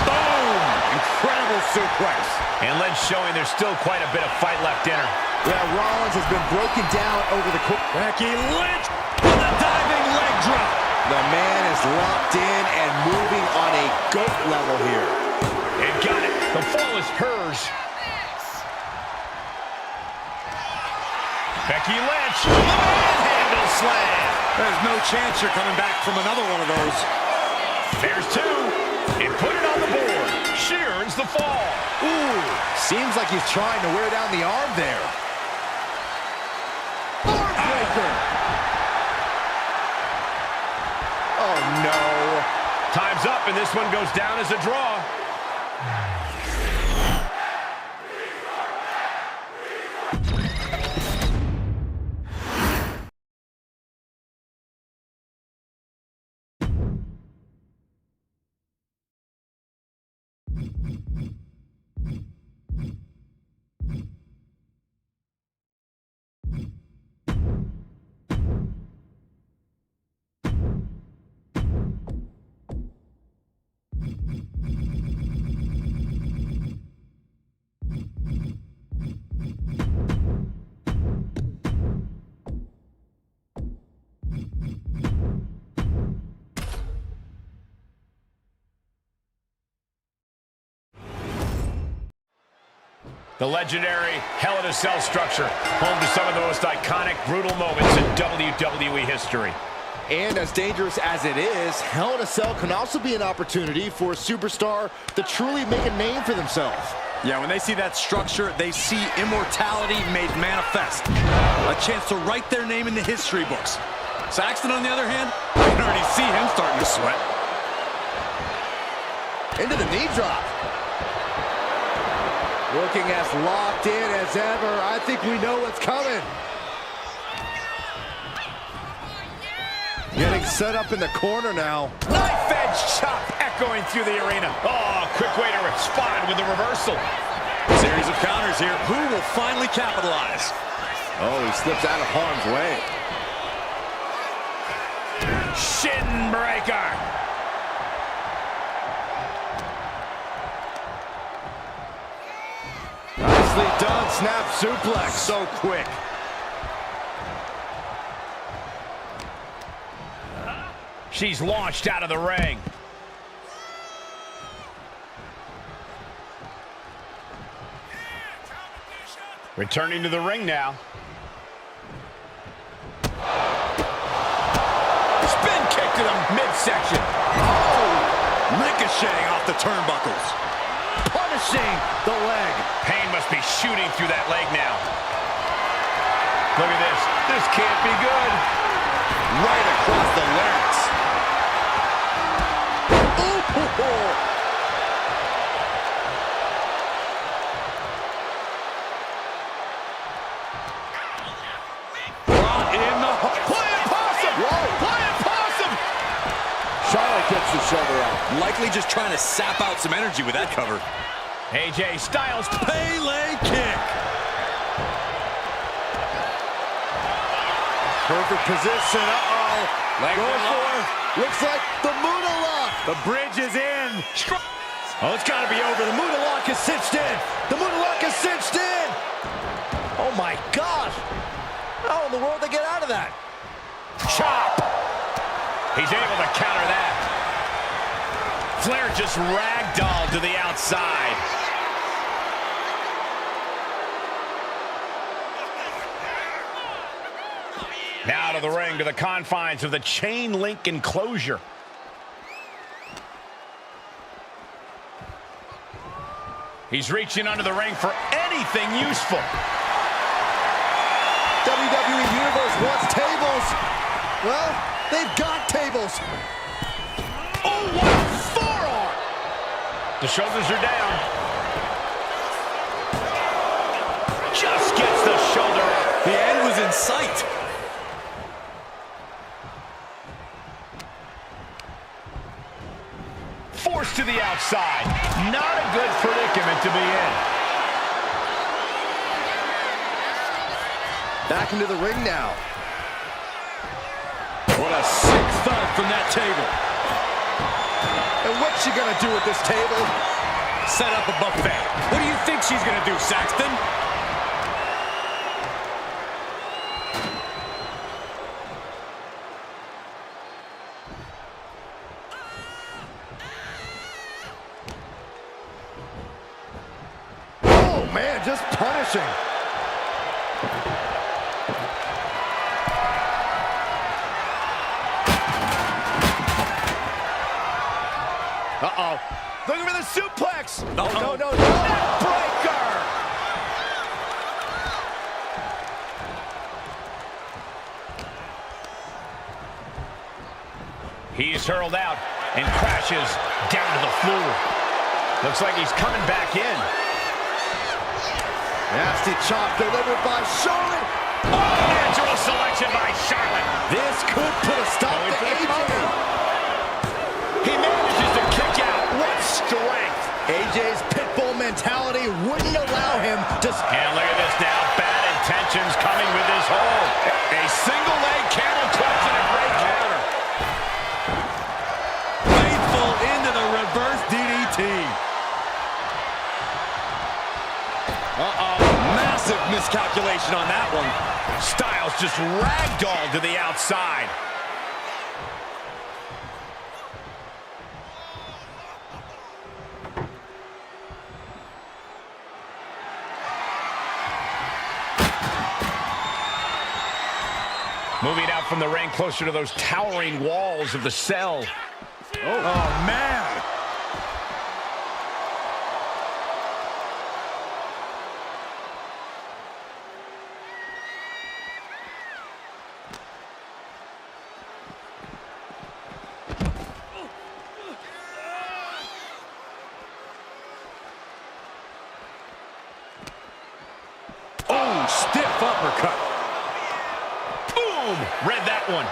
Boom! Incredible suplex. And Lynch showing there's still quite a bit of fight left in her. Yeah, Rollins has been broken down over the course. Becky Lynch with a diving leg drop. The man is locked in and moving on a GOAT level here. And got it. The fall is hers. Becky Lynch. Manhandle slam. There's no chance you're coming back from another one of those. There's 2. And put it on the board. She earns the fall. Ooh, seems like he's trying to wear down the arm there. Armbreaker. Oh, no. Time's up, and this one goes down as a draw. The legendary Hell in a Cell structure, home to some of the most iconic, brutal moments in WWE history. And as dangerous as it is, Hell in a Cell can also be an opportunity for a superstar to truly make a name for themselves. Yeah, when they see that structure, they see immortality made manifest. A chance to write their name in the history books. Saxton, on the other hand, I can already see him starting to sweat. Into the knee drop. Looking as locked in as ever. I think we know what's coming. Getting set up in the corner now. Knife edge chop echoing through the arena. Oh, quick way to respond with the reversal. Series of counters here. Who will finally capitalize? Oh, he slips out of harm's way. Shin breaker. Nicely done, snap suplex. So quick. She's launched out of the ring. Returning to the ring now. Spin kick to the midsection. Oh! Ricocheting off the turnbuckles. Punishing the leg. Pain must be shooting through that leg now. Look at this. This can't be good. Right across the larynx. Ooh. Gets the shoulder out. Likely just trying to sap out some energy with that cover. AJ Styles. Pele kick. Perfect position. Going for it. Looks like the Muda lock. The bridge is in. Oh, it's got to be over. The Muda lock is cinched in. The Muda lock is cinched in. Oh, my gosh. How in the world did they get out of that? Chop. He's able to counter that. Flair just ragdolled to the outside. Now to the ring, to the confines of the chain link enclosure. He's reaching under the ring for anything useful. WWE Universe wants tables. Well, they've got tables. Oh, what a forearm! The shoulders are down. Just gets the shoulder up. The end was in sight. Forced to the outside. Not a good predicament to be in. Back into the ring now. What a sick thud from that table. And what's she gonna do with this table? Set up a buffet. What do you think she's gonna do, Saxton? Oh man, just punishing. Uh-oh. Looking for the suplex. No. Neckbreaker. He's hurled out and crashes down to the floor. Looks like he's coming back in. Nasty chop delivered by Charlotte. Oh, natural selection by Charlotte. This could put a stop to AJ. He manages to kick out. What strength. AJ's pitbull mentality wouldn't allow him to... And look at this now. Bad intentions coming with this hold. A single leg camel clutch and a great counter. Faithful into the reverse DDT. Massive miscalculation on that one. Styles just ragdolled to the outside. Moving out from the ring closer to those towering walls of the cell. Oh man. one.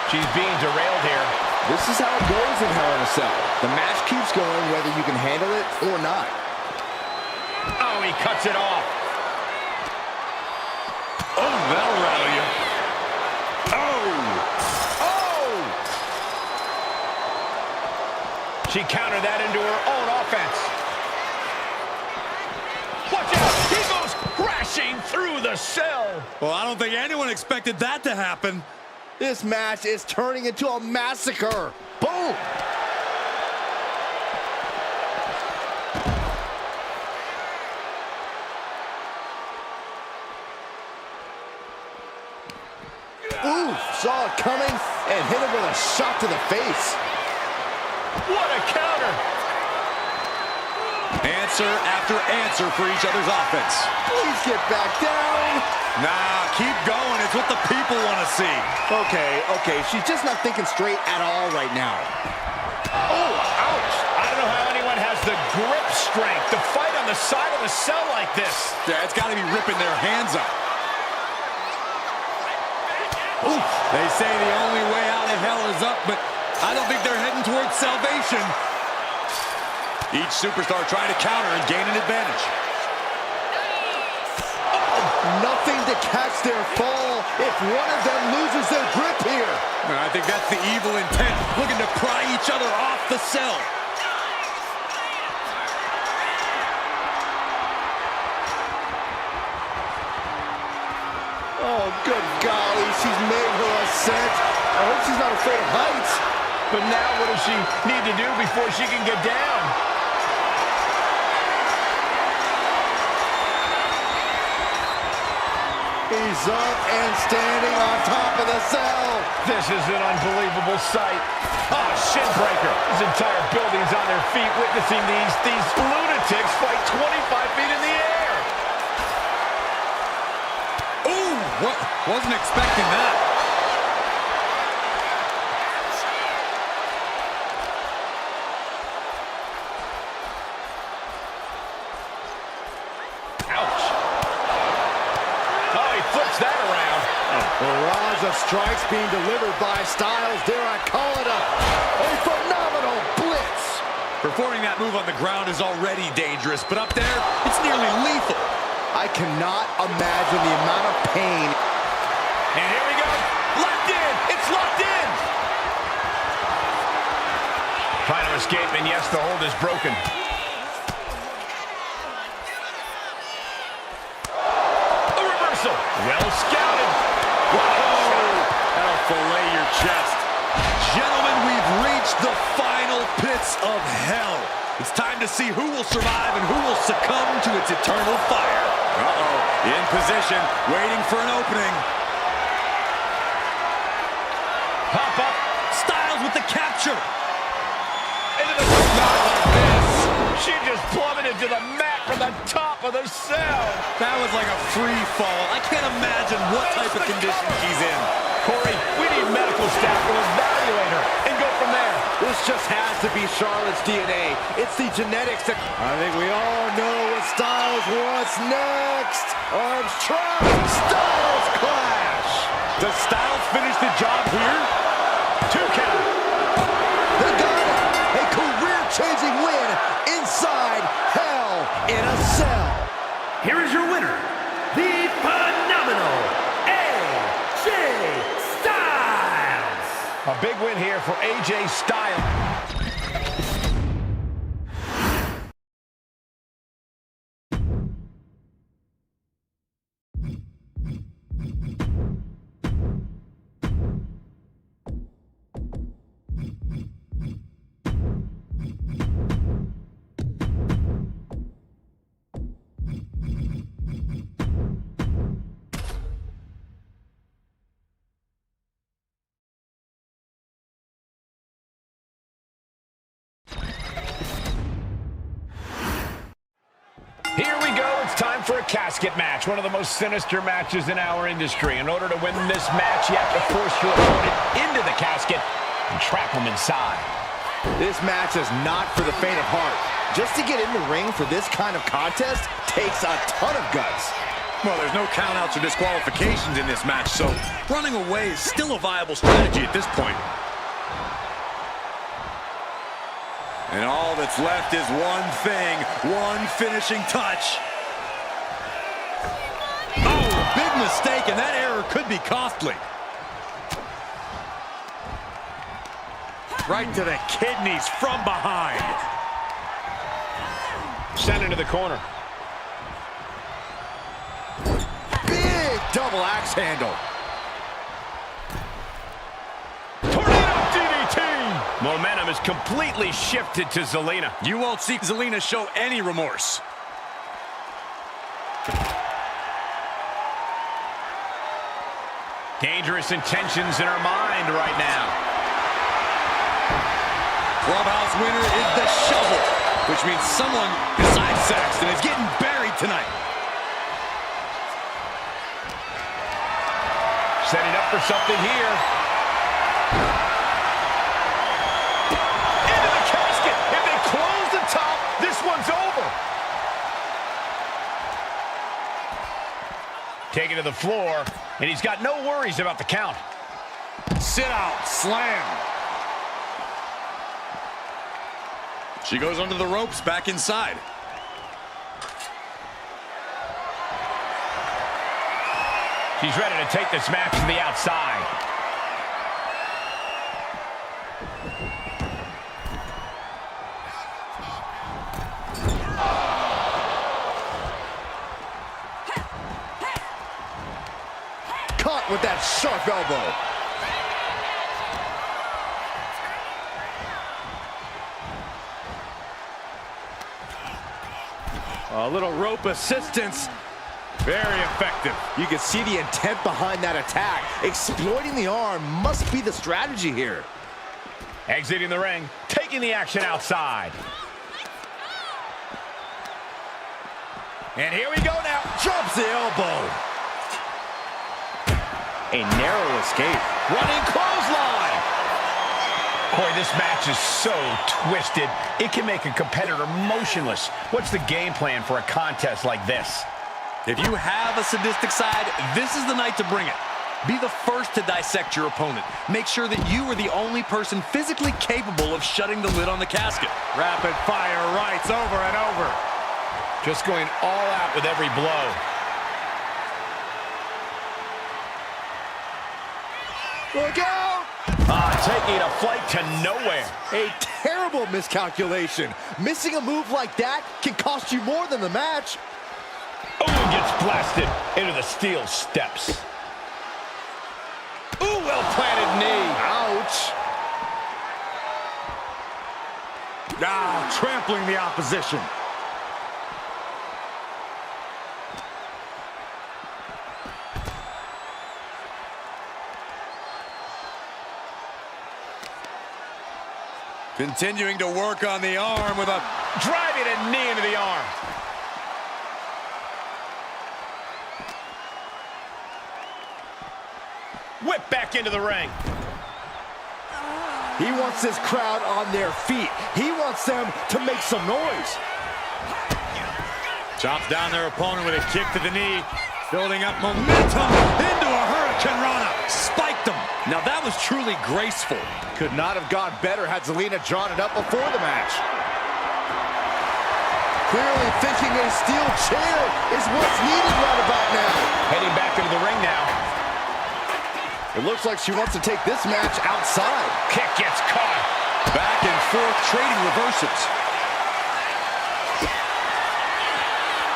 She's being derailed here. This is how it goes in Hell in a Cell. The match keeps going whether you can handle it or not. Oh, he cuts it off. Oh, that'll rattle you. Oh! She countered that into her own offense. Watch out! He goes crashing through the cell. Well, I don't think anyone expected that to happen. This match is turning into a massacre. Boom! Ooh, saw it coming and hit him with a shot to the face. What a counter! Answer after answer for each other's offense. Please get back down. Nah, keep going. It's what the people want to see. Okay, she's just not thinking straight at all right now. Oh, ouch! I don't know how anyone has the grip strength to fight on the side of a cell like this. Yeah, it's got to be ripping their hands up. Oof. They say the only way out of hell is up, but I don't think they're heading towards salvation. Each superstar trying to counter and gain an advantage. Nothing to catch their fall if one of them loses their grip here. And I think that's the evil intent, looking to pry each other off the cell. Oh, good golly, she's made her ascent. I hope she's not afraid of heights. But now what does she need to do before she can get down? He's up and standing on top of the cell. This is an unbelievable sight. Oh, shin breaker. This entire building's on their feet witnessing these lunatics fight 25 feet in the air. Ooh, what? Wasn't expecting that. Barrage of strikes being delivered by Styles. Dare I call it a phenomenal blitz. Performing that move on the ground is already dangerous, but up there, it's nearly lethal. I cannot imagine the amount of pain. And here we go. Locked in. It's locked in. Trying to escape, and yes, the hold is broken. A reversal. Well scouted. Whoa! That'll fillet your chest. Gentlemen, we've reached the final pits of hell. It's time to see who will survive and who will succumb to its eternal fire. Uh-oh, in position, waiting for an opening. Pop up. Styles with the capture. Into the not like this. She just plummeted to the mat from the top of the cell. That was like a free fall. I can't imagine what type of condition she's in. Corey, we need medical staff to evaluate her and go from there. This just has to be Charlotte's DNA. It's the genetics that... I think we all know what Styles wants next. Arms trapped. Styles clash. Does Styles finish the job here? 2 count. They got it. A career-changing win inside Hell in a Cell. Here is your winner, the phenomenal AJ Styles. A big win here for AJ Styles. Here we go. It's time for a casket match, one of the most sinister matches in our industry. In order to win this match, you have to force your opponent into the casket and trap them inside. This match is not for the faint of heart. Just to get in the ring for this kind of contest takes a ton of guts. Well, there's no countouts or disqualifications in this match, so running away is still a viable strategy at this point. And all that's left is one thing, one finishing touch. Oh, big mistake, and that error could be costly. Right to the kidneys from behind. Sent into the corner. Big double axe handle. Momentum is completely shifted to Zelina. You won't see Zelina show any remorse. Dangerous intentions in her mind right now. Clubhouse winner is the shovel, which means someone besides Saxton is getting buried tonight. Setting up for something here. This one's over. Taken to the floor, and he's got no worries about the count. Sit out, slam. She goes under the ropes, back inside. She's ready to take this match to the outside. With that sharp elbow. A little rope assistance. Very effective. You can see the intent behind that attack. Exploiting the arm must be the strategy here. Exiting the ring, taking the action outside. And here we go now. Drops the elbow. A narrow escape. Running clothesline. Boy, this match is so twisted, it can make a competitor motionless. What's the game plan for a contest like this? If you have a sadistic side, this is the night to bring it. Be the first to dissect your opponent. Make sure that you are the only person physically capable of shutting the lid on the casket. Rapid fire rights over and over. Just going all out with every blow. Look out! Taking a flight to nowhere. A terrible miscalculation. Missing a move like that can cost you more than the match. Oh, and gets blasted into the steel steps. Ooh, well-planted knee. Ouch. Trampling the opposition. Continuing to work on the arm with a driving a knee into the arm. Whip back into the ring. He wants this crowd on their feet. He wants them to make some noise. Chops down their opponent with a kick to the knee. Building up momentum into a Hurricane Rana. Spiked him. Now that was truly graceful. Could not have gone better had Zelina drawn it up before the match. Clearly thinking a steel chair is what's needed right about now. Heading back into the ring now. It looks like she wants to take this match outside. Kick gets caught. Back and forth trading reverses.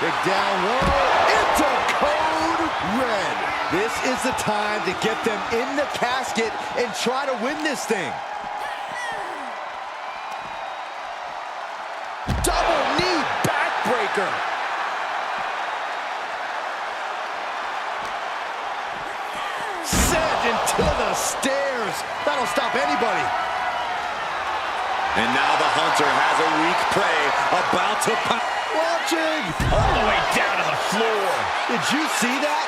Big down low into code red. This is the time to get them in the casket and try to win this thing. Double knee backbreaker. Sent into the stairs. That'll stop anybody. And now the Hunter has a weak prey about to pounce. Launching. All the way down to the floor. Did you see that?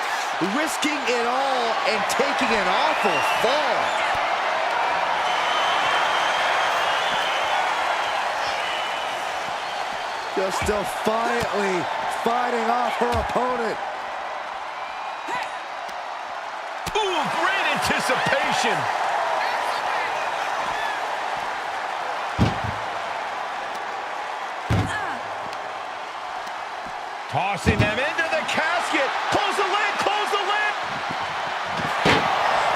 Risking it all and taking an awful fall. Just defiantly fighting off her opponent. Ooh, great anticipation. Tossing them into the casket. Close the lid, close the lid.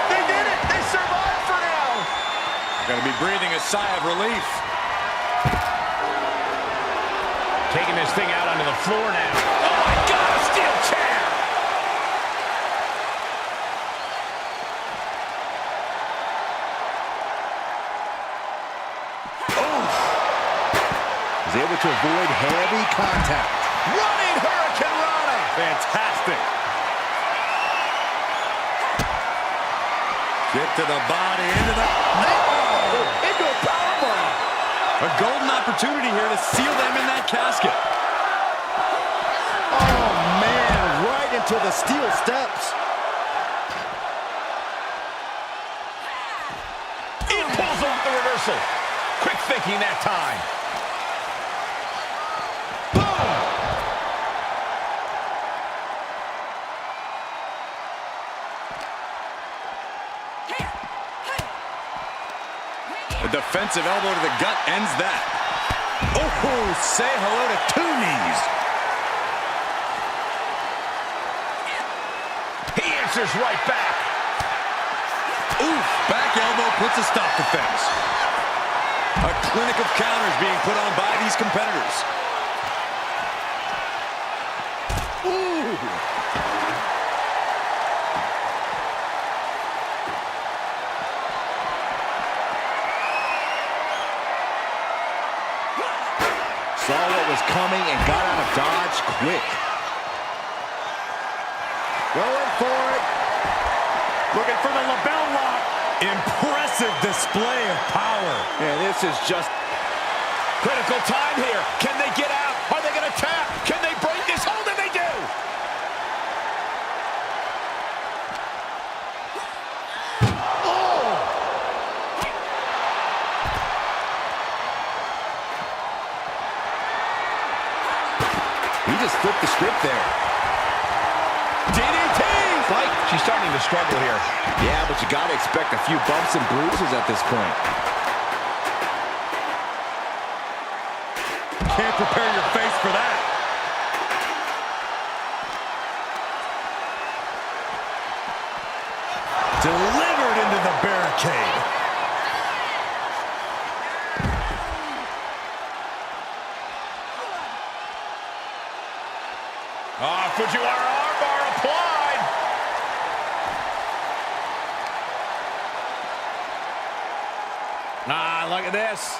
They did it. They survived for now. Gonna be breathing a sigh of relief. Taking this thing out onto the floor now. Oh my God, a steel chair. Is able to avoid heavy contact. Running Hurricane Rana. Fantastic. Kick to the body, into the... Into a powerbomb. A golden opportunity here to seal them in that casket. Oh, man, right into the steel steps. It pulls off the reversal. Quick thinking that time. A defensive elbow to the gut ends that. Oh, say hello to two knees. He answers right back. Oof, back elbow puts a stop to things. A clinic of counters being put on by these competitors. Ooh. Saw what was coming and got out of dodge quick. Going for it. Looking for the lapel lock. Impressive display of power. Man, this is just Critical time here. Can they get out? Are they going to tap? Can they break this hold? And they do. He just flipped the script there. DDT! Fight. She's starting to struggle here. Yeah, but you got to expect a few bumps and bruises at this point. Can't prepare your face for that. Delivered into the barricade. Fujiwara armbar applied. Look at this.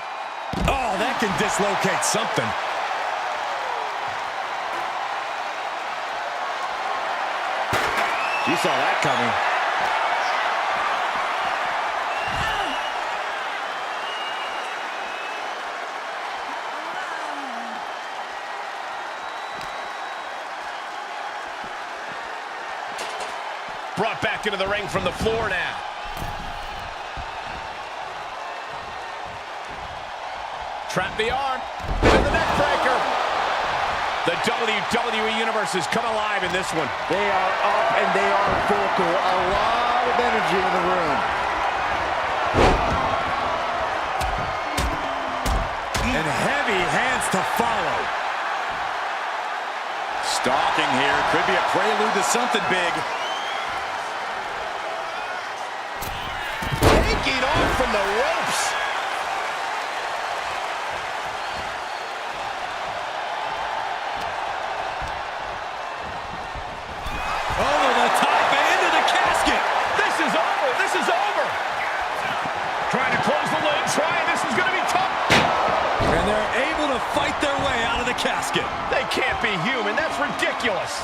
Oh, that can dislocate something. You saw that coming. Brought back into the ring from the floor now. Trap the arm. And the neck breaker. The WWE Universe has come alive in this one. They are up and they are vocal. A lot of energy in the room. And heavy hands to follow. Stalking here. Could be a prelude to something big. Taking off from the ropes. Over the top and into the casket. This is over. This is over. Trying to close the lid. This is going to be tough. And they're able to fight their way out of the casket. They can't be human. That's ridiculous.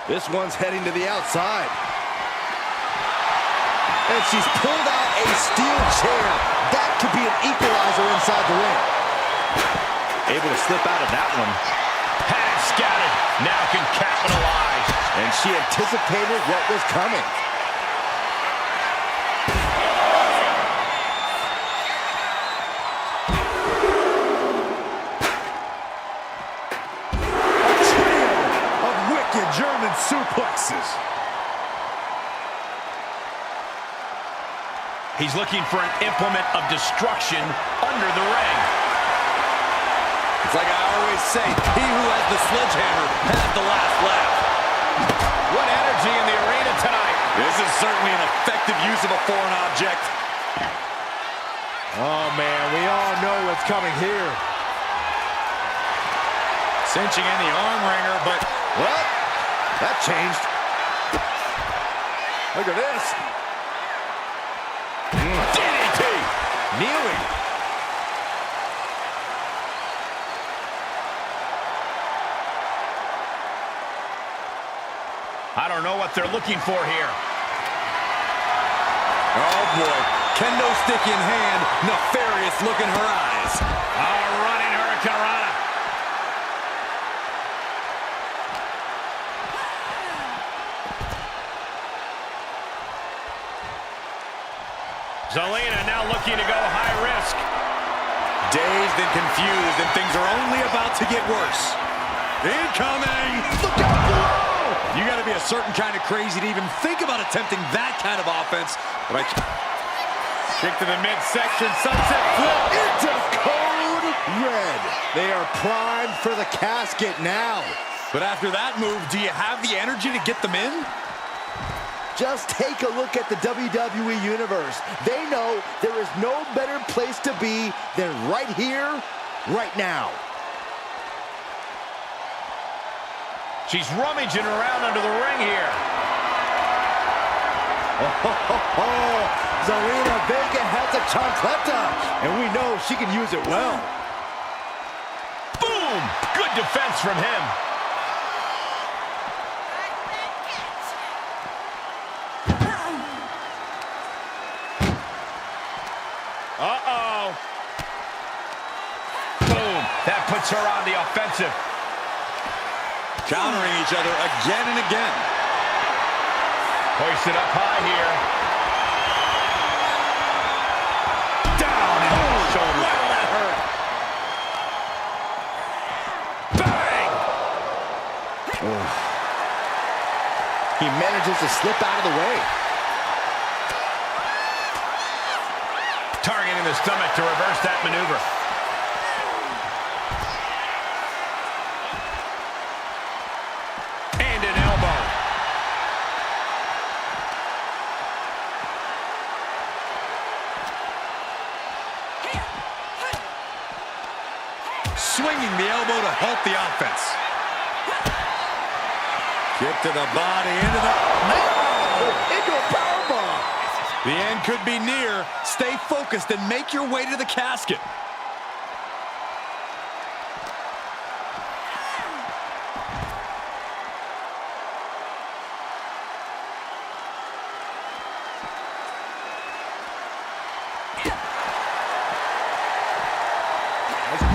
This one's heading to the outside. And she's pulled out a steel chair. That could be an equalizer inside the ring. Able to slip out of that one. Had it scouted. Now can capitalize. And she anticipated what was coming. German suplexes. He's looking for an implement of destruction under the ring. It's like I always say, he who has the sledgehammer has the last laugh. What energy in the arena tonight. This is certainly an effective use of a foreign object. Oh, man, we all know what's coming here. Cinching in the arm wringer, but, well, that changed. Look at this. DDT. Kneeling. I don't know what they're looking for here. oh boy, kendo stick in hand, nefarious look in her eyes. Running Hurricanrana. Zelina now looking to go high risk. Dazed and confused, and things are only about to get worse. Incoming! Look out below! You got to be a certain kind of crazy to even think about attempting that kind of offense. But kick to the midsection, sunset flip. Into code red. They are primed for the casket now. But after that move, do you have the energy to get them in? Just take a look at the WWE Universe. They know there is no better place to be than right here, right now. She's rummaging around under the ring here. Zelina Vega has a chancleta, and we know she can use it well. Boom! Good defense from him. Uh-oh. Boom. That puts her on the offensive. Countering each other again and again. Hoisted up high here. Down and shoulder. Wow, that hurt. Bang! He manages to slip out of the way. Targeting the stomach to reverse that maneuver. And an elbow. Swinging the elbow to halt the offense. Kick to the body, into the... Into a powerbomb. The end could be near. Stay focused and make your way to the casket.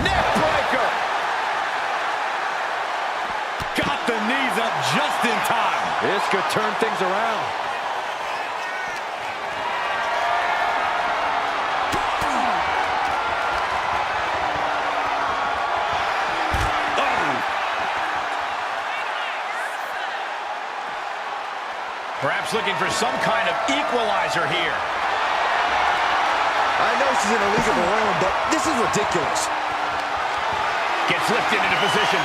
Neck breaker. Got the knees up just in time. This could turn things around. Perhaps looking for some kind of equalizer here. I know she's in a league of her own, but this is ridiculous. Gets lifted into position.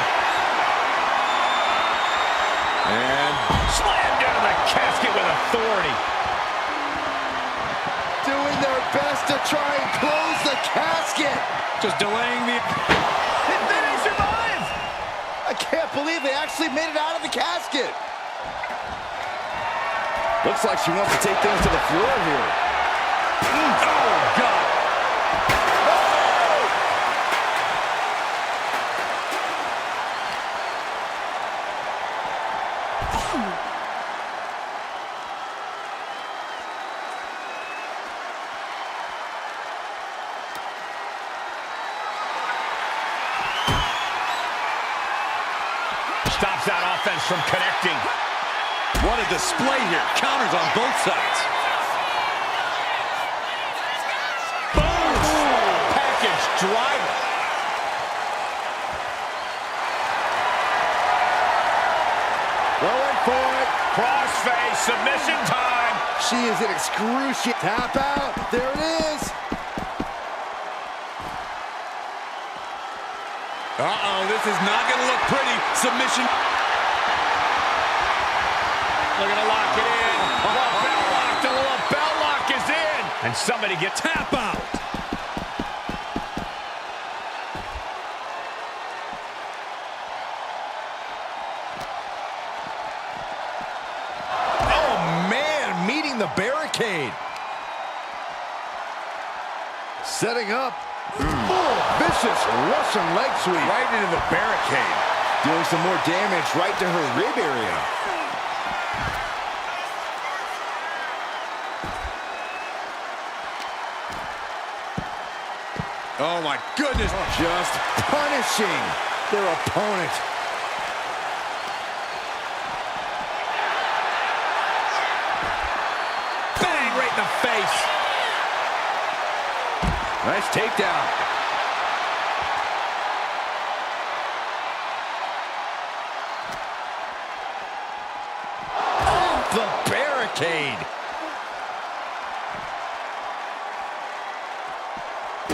And Slammed into the casket with authority. Doing their best to try and close the casket. just delaying the... And then he survived! I can't believe they actually made it out of the casket. Looks like she wants to take things to the floor here. Oh, God. stops that offense from connecting. What a display here. Counters on both sides. Boom! Package driver. Going for it. Crossface, submission time. She is in excruciating. Tap out. There it is. Uh-oh, this is not going to look pretty. Submission. Looking to lock it in. Oh, bell lock. The little bell lock is in. And somebody gets Tap out. Oh, man, meeting the barricade. Setting up. Vicious Russian leg sweep. Right into the barricade. Doing some more damage right to her rib area. Oh, my goodness. Just punishing their opponent. Bang, right in the face. Nice takedown. Off the barricade.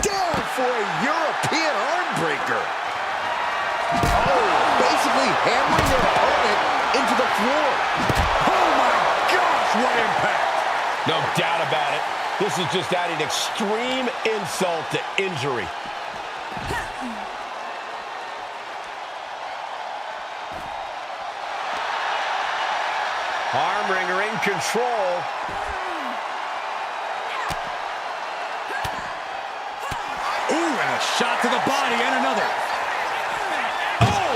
Down for a European arm breaker. Oh, basically hammering their opponent into the floor. Oh my gosh, what impact. No doubt about it. This is just adding extreme insult to injury. Arm wringer in control. Ooh, and a shot to the body and another. Oh!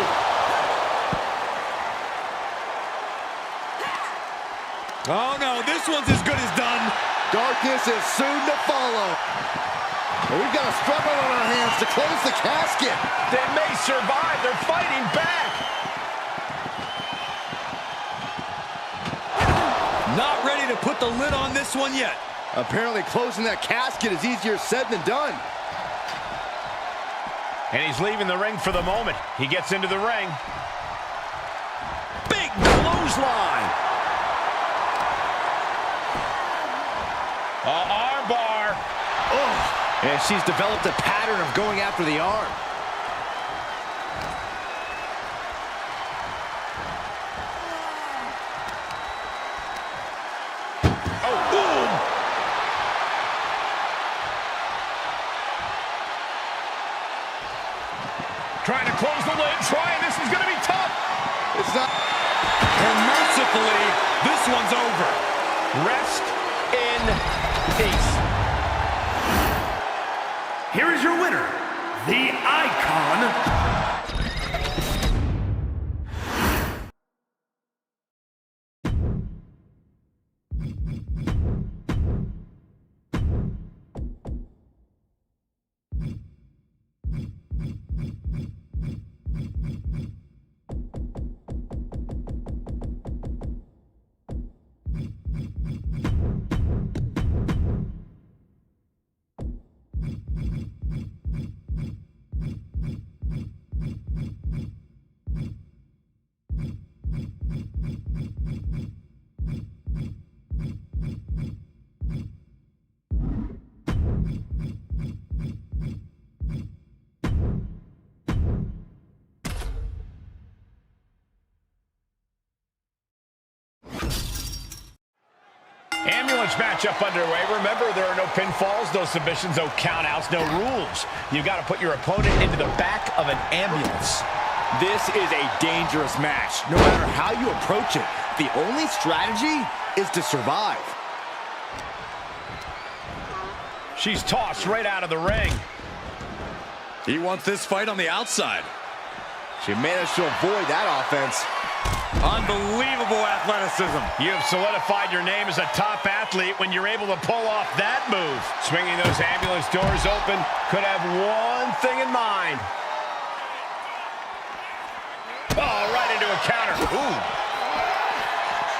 Oh, no, this one's as good as done. Darkness is soon to follow. And we've got a struggle on our hands to close the casket. They may survive. They're fighting back. Not ready to put the lid on this one yet. Apparently closing that casket is easier said than done. And he's leaving the ring for the moment. He gets into the ring. Big clothesline. Arm bar. Oh, and she's developed a pattern of going after the arm. Oh, boom. Trying to close the lid. This is going to be tough. It's not. And mercifully, this one's over. Rest in peace. Here is your winner, the Icon. Ambulance matchup underway. Remember, there are no pinfalls, no submissions, no countouts, no rules. You've got to put your opponent into the back of an ambulance. This is a dangerous match. No matter how you approach it, the only strategy is to survive. She's tossed right out of the ring. He wants this fight on the outside. She managed to avoid that offense. Unbelievable athleticism. You have solidified your name as a top athlete when you're able to pull off that move. Swinging those ambulance doors open could have one thing in mind. Oh, right into a the counter. Ooh.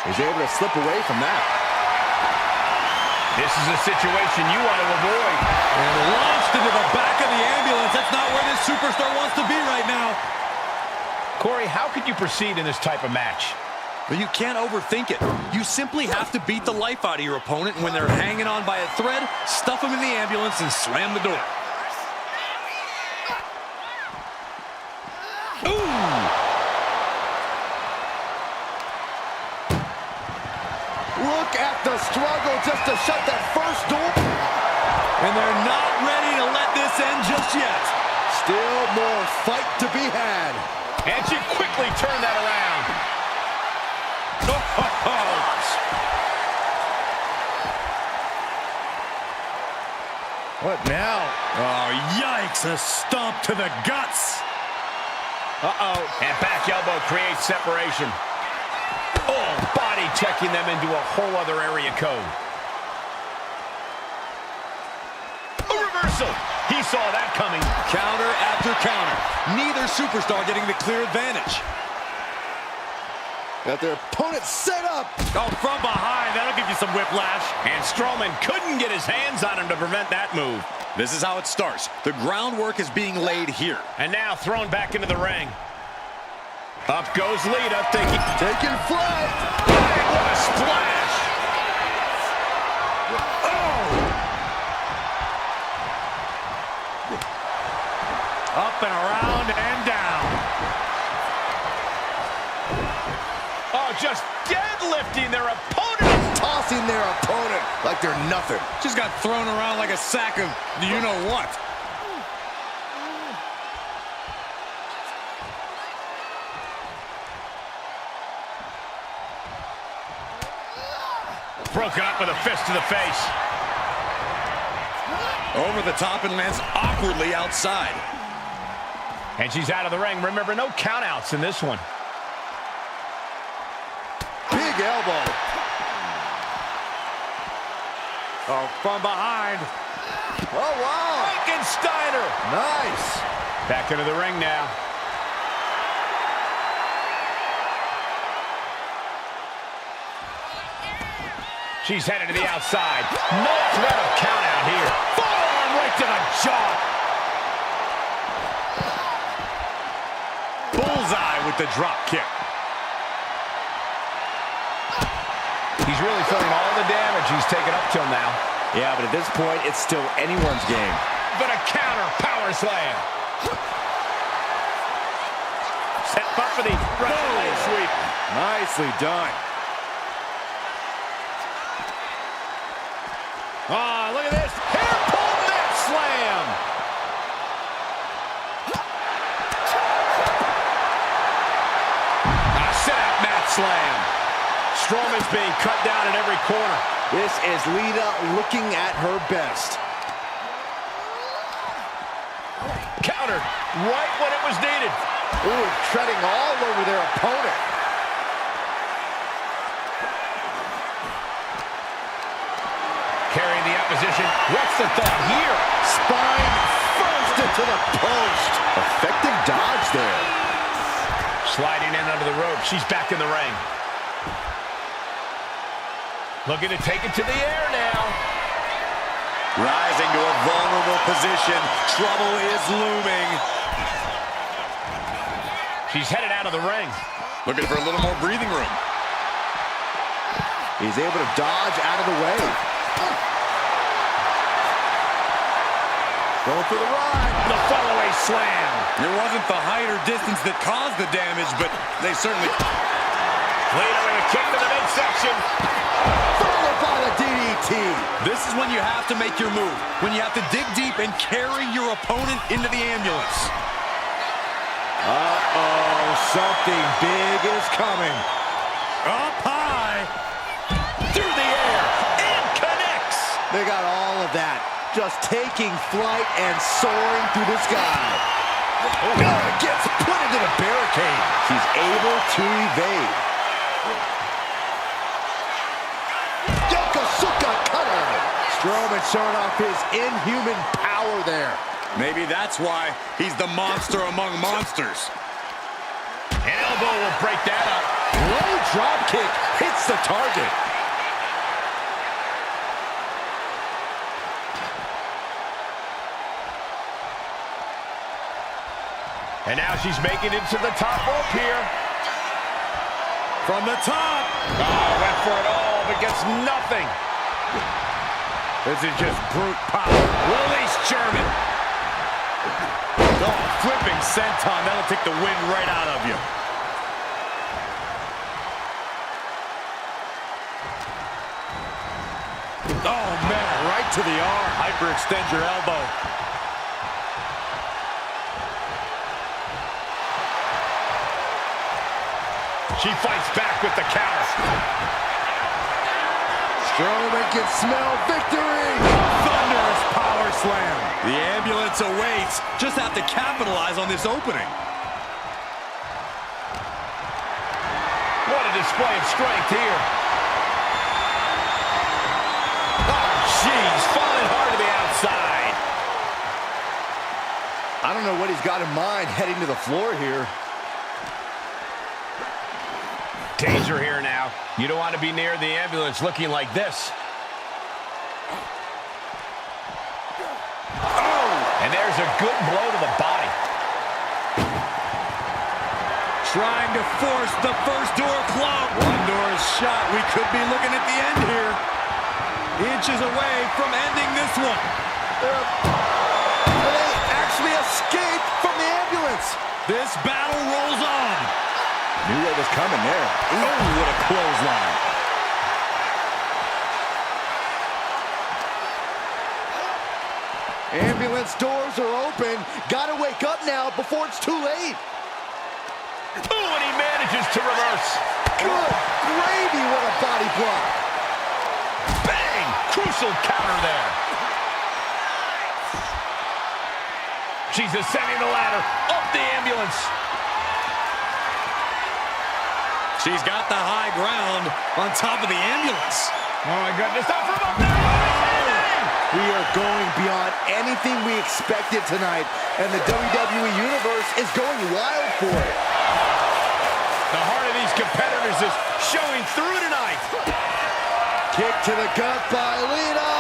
He's able to slip away from that. This is a situation you want to avoid. And launched into the back of the ambulance. That's not where this superstar wants to be right now. Corey, how could you proceed in this type of match? But you can't overthink it. You simply have to beat the life out of your opponent. When they're hanging on by a thread, stuff them in the ambulance and slam the door. Ooh! Look at the struggle just to shut that first door. And they're not ready to let this end just yet. Still more fight to be had. And she quickly turned that around. What now? Oh, yikes. A stomp to the guts. Uh-oh. And back elbow creates separation. Oh, body checking them into a whole other area code. A reversal. He saw that coming. Counter after counter. Neither superstar getting the clear advantage. Got their opponent set up. Oh, from behind. That'll give you some whiplash. And Strowman couldn't get his hands on him to prevent that move. This is how it starts. The groundwork is being laid here. And now thrown back into the ring. Up goes Lita, thinking. Taking flight. Bang, what a splash. Up and around and down. Oh, just deadlifting their opponent. Tossing their opponent like they're nothing. Just got thrown around like a sack of you-know-what. Broken up with a fist to the face. Over the top and lands awkwardly outside. And she's out of the ring. Remember, no countouts in this one. Big elbow. Oh, from behind. Oh, wow. Frankensteiner. Nice. Back into the ring now. She's headed to the outside. No threat of count out here. Forearm right to the jaw. Bullseye with the drop kick. He's really feeling all the damage he's taken up till now. Yeah, but at this point, it's still anyone's game. But a counter power slam. Set up for the Russian leg sweep. Nicely done. Oh, look at this. Hair pull mat slam. A sit-out mat slam. Strowman's being cut down in every corner. This is Lita looking at her best. Countered right when it was needed. Ooh, treading all over their opponent. Carrying the opposition. What's the thought here? Spine first into the post. Effective dodge there. Sliding in under the rope. She's back in the ring. Looking to take it to the air now. Rising to a vulnerable position. Trouble is looming. She's headed out of the ring. Looking for a little more breathing room. He's able to dodge out of the way. Going for the ride. The follow-away slam. It wasn't the height or distance that caused the damage, but they certainly... Lita with a kick to the midsection. Followed by the DDT. This is when you have to make your move. When you have to dig deep and carry your opponent into the ambulance. Uh-oh, something big is coming. Up high. Through the air. And connects. They got all of that. Just taking flight and soaring through the sky. Oh, gets put into the barricade. She's able to evade. Yokosuka cutter. Strowman showing off his inhuman power there. Maybe that's why he's the monster among monsters. An elbow will break that up. Low drop kick hits the target. And now she's making it to the top rope here. From the top. Oh, went for it all, but gets nothing. This is just brute power. Release German. Oh, flipping senton. That'll take the wind right out of you. Oh, man, right to the arm. Hyperextend your elbow. She fights back with the counter. Strowman can smell victory. Thunderous power slam. The ambulance awaits. Just have to capitalize on this opening. What a display of strength here. Oh, jeez, falling hard to the outside. I don't know what he's got in mind heading to the floor here. Danger here now. You don't want to be near the ambulance looking like this. Oh! And there's a good blow to the body. Trying to force the first door closed. One door is shut. We could be looking at the end here. Inches away from ending this one. They actually escaped from the ambulance. This battle rolls on. Knew what was coming there. Oh, what a clothesline. Ambulance doors are open. Gotta wake up now before it's too late. Oh, and he manages to reverse. Good gravy, what a body block. Bang! Crucial counter there. She's ascending the ladder. Up the ambulance. She's got the high ground on top of the ambulance. Oh, my goodness. Not from up there. We are going beyond anything we expected tonight, and the WWE Universe is going wild for it. The heart of these competitors is showing through tonight. Kick to the gut by Lita.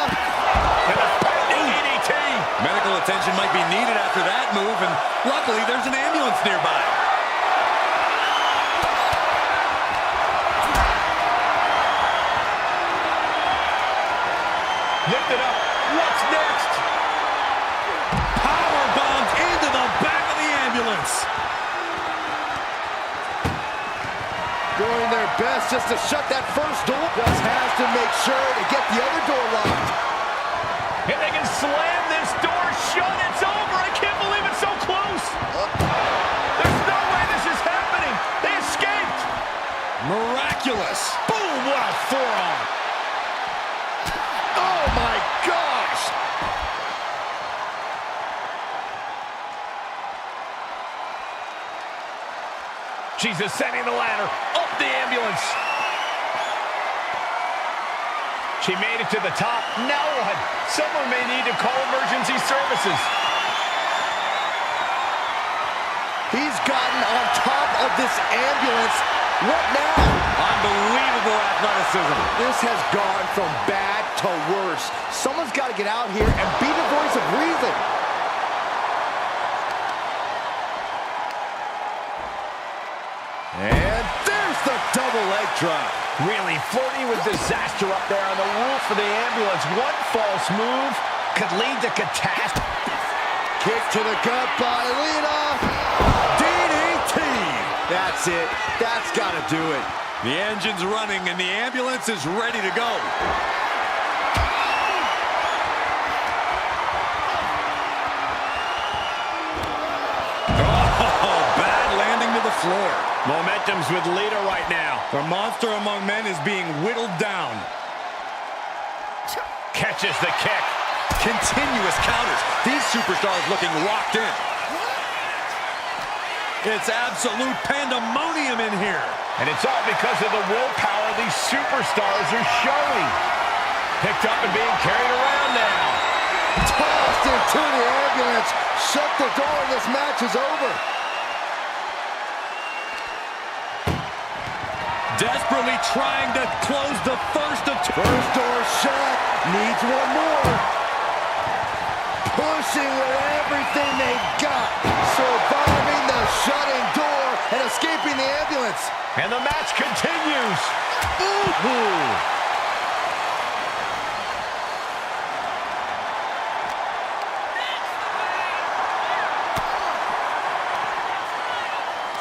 And a pounding DDT. Medical attention might be needed after that move, and luckily there's an ambulance nearby. Lifted up. What's next? Power bombs into the back of the ambulance. Doing their best just to shut that first door. Just has to make sure to get the other door locked. And they can slam this door shut. It's over. I can't believe it's so close. There's no way this is happening. They escaped. Miraculous. Boom, what a forearm. Oh my gosh! She's ascending the ladder. Up the ambulance. She made it to the top. Now what? Someone may need to call emergency services. He's gotten on top of this ambulance. What now? Unbelievable athleticism. This has gone from bad to worse. Someone's got to get out here and be the voice of reason. And there's the double leg drop. Really flirting with disaster up there on the roof of the ambulance. One false move could lead to catastrophe. Kick to the gut by Lita. DDT. That's it. That's got to do it. The engine's running and the ambulance is ready to go. Oh, bad landing to the floor. Momentum's with Lita right now. The monster among men is being whittled down. Catches the kick. Continuous counters. These superstars looking locked in. It's absolute pandemonium in here. And it's all because of the willpower these superstars are showing. Picked up and being carried around now. Tossed into the ambulance. Shut the door. This match is over. Desperately trying to close the first of two. First door shut. Needs one more. Pushing with everything they've got. Surviving the shutting door and escaping the ambulance. And the match continues. Ooh.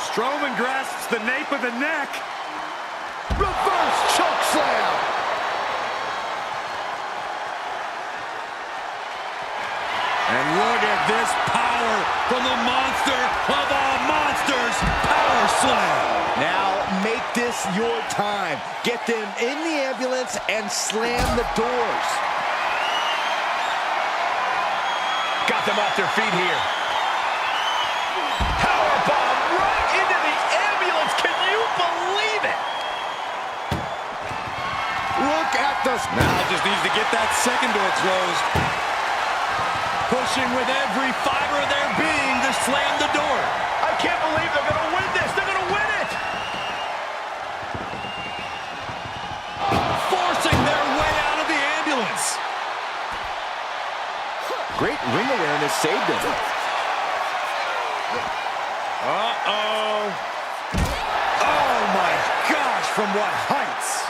Strowman grasps the nape of the neck. Reverse choke slam. And look at this power from the monster of all monsters, Power Slam. Now make this your time. Get them in the ambulance and slam the doors. Got them off their feet here. Powerbomb right into the ambulance. Can you believe it? Look at the... Now just needs to get that second door closed. Pushing with every fiber of their being to slam the door. I can't believe they're going to win this. They're going to win it. Forcing their way out of the ambulance. Great ring awareness saved him. Uh-oh. Oh, my gosh, from what heights?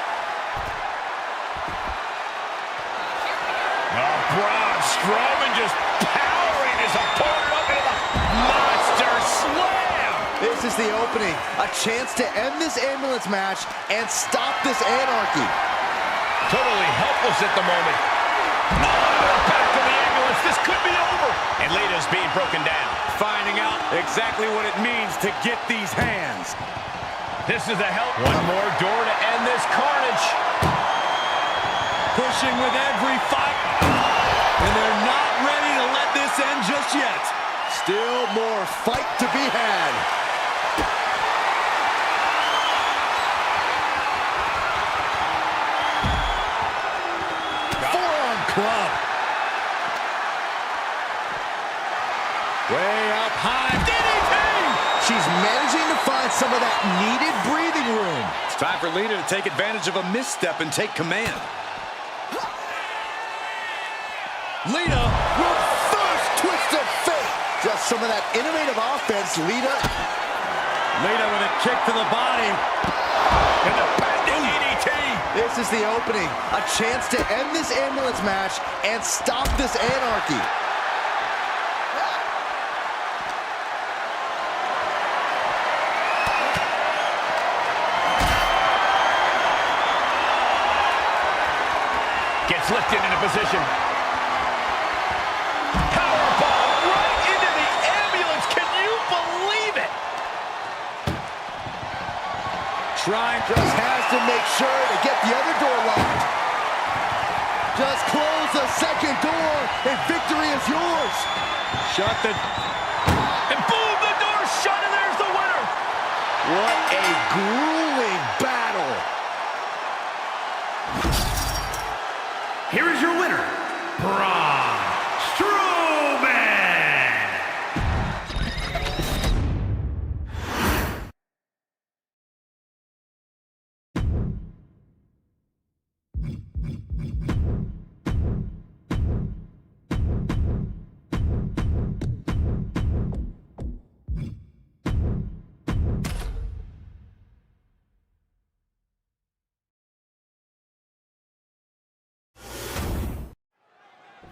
Braun Strowman just powering his opponent up into the monster slam. This is the opening. A chance to end this ambulance match and stop this anarchy. Totally helpless at the moment. Back to the ambulance. This could be over. And Lita's being broken down. Finding out exactly what it means to get these hands. This is a help. One more door to end this carnage. Pushing with every fight. And they're not ready to let this end just yet. Still more fight to be had. Forearm club. Way up high. DDT! She's managing to find some of that needed breathing room. It's time for Lita to take advantage of a misstep and take command. Lita, Reverse twist of fate. Just some of that innovative offense, Lita. Lita with a kick to the body. And the bending DDT. This is the opening. A chance to end this ambulance match and stop this anarchy. Gets lifted into position. Powerbomb right into the ambulance. Can you believe it? Just has to make sure to get the other door locked. Just close the second door and victory is yours. Shut the... And boom, the door's shut and there's the winner. What a grueling battle. Here is your winner, Braun Strowman.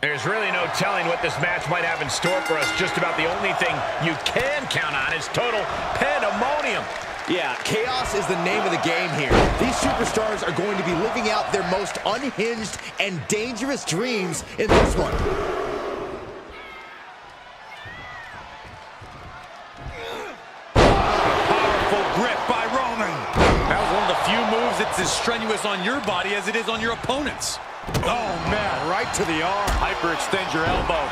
There's really no telling what this match might have in store for us. Just about the only thing you can count on is total pandemonium. Yeah, chaos is the name of the game here. These superstars are going to be living out their most unhinged and dangerous dreams in this one. Powerful grip by Roman. That was one of the few moves that's as strenuous on your body as it is on your opponent's. Oh, man, right to the arm. Hyperextend your elbow.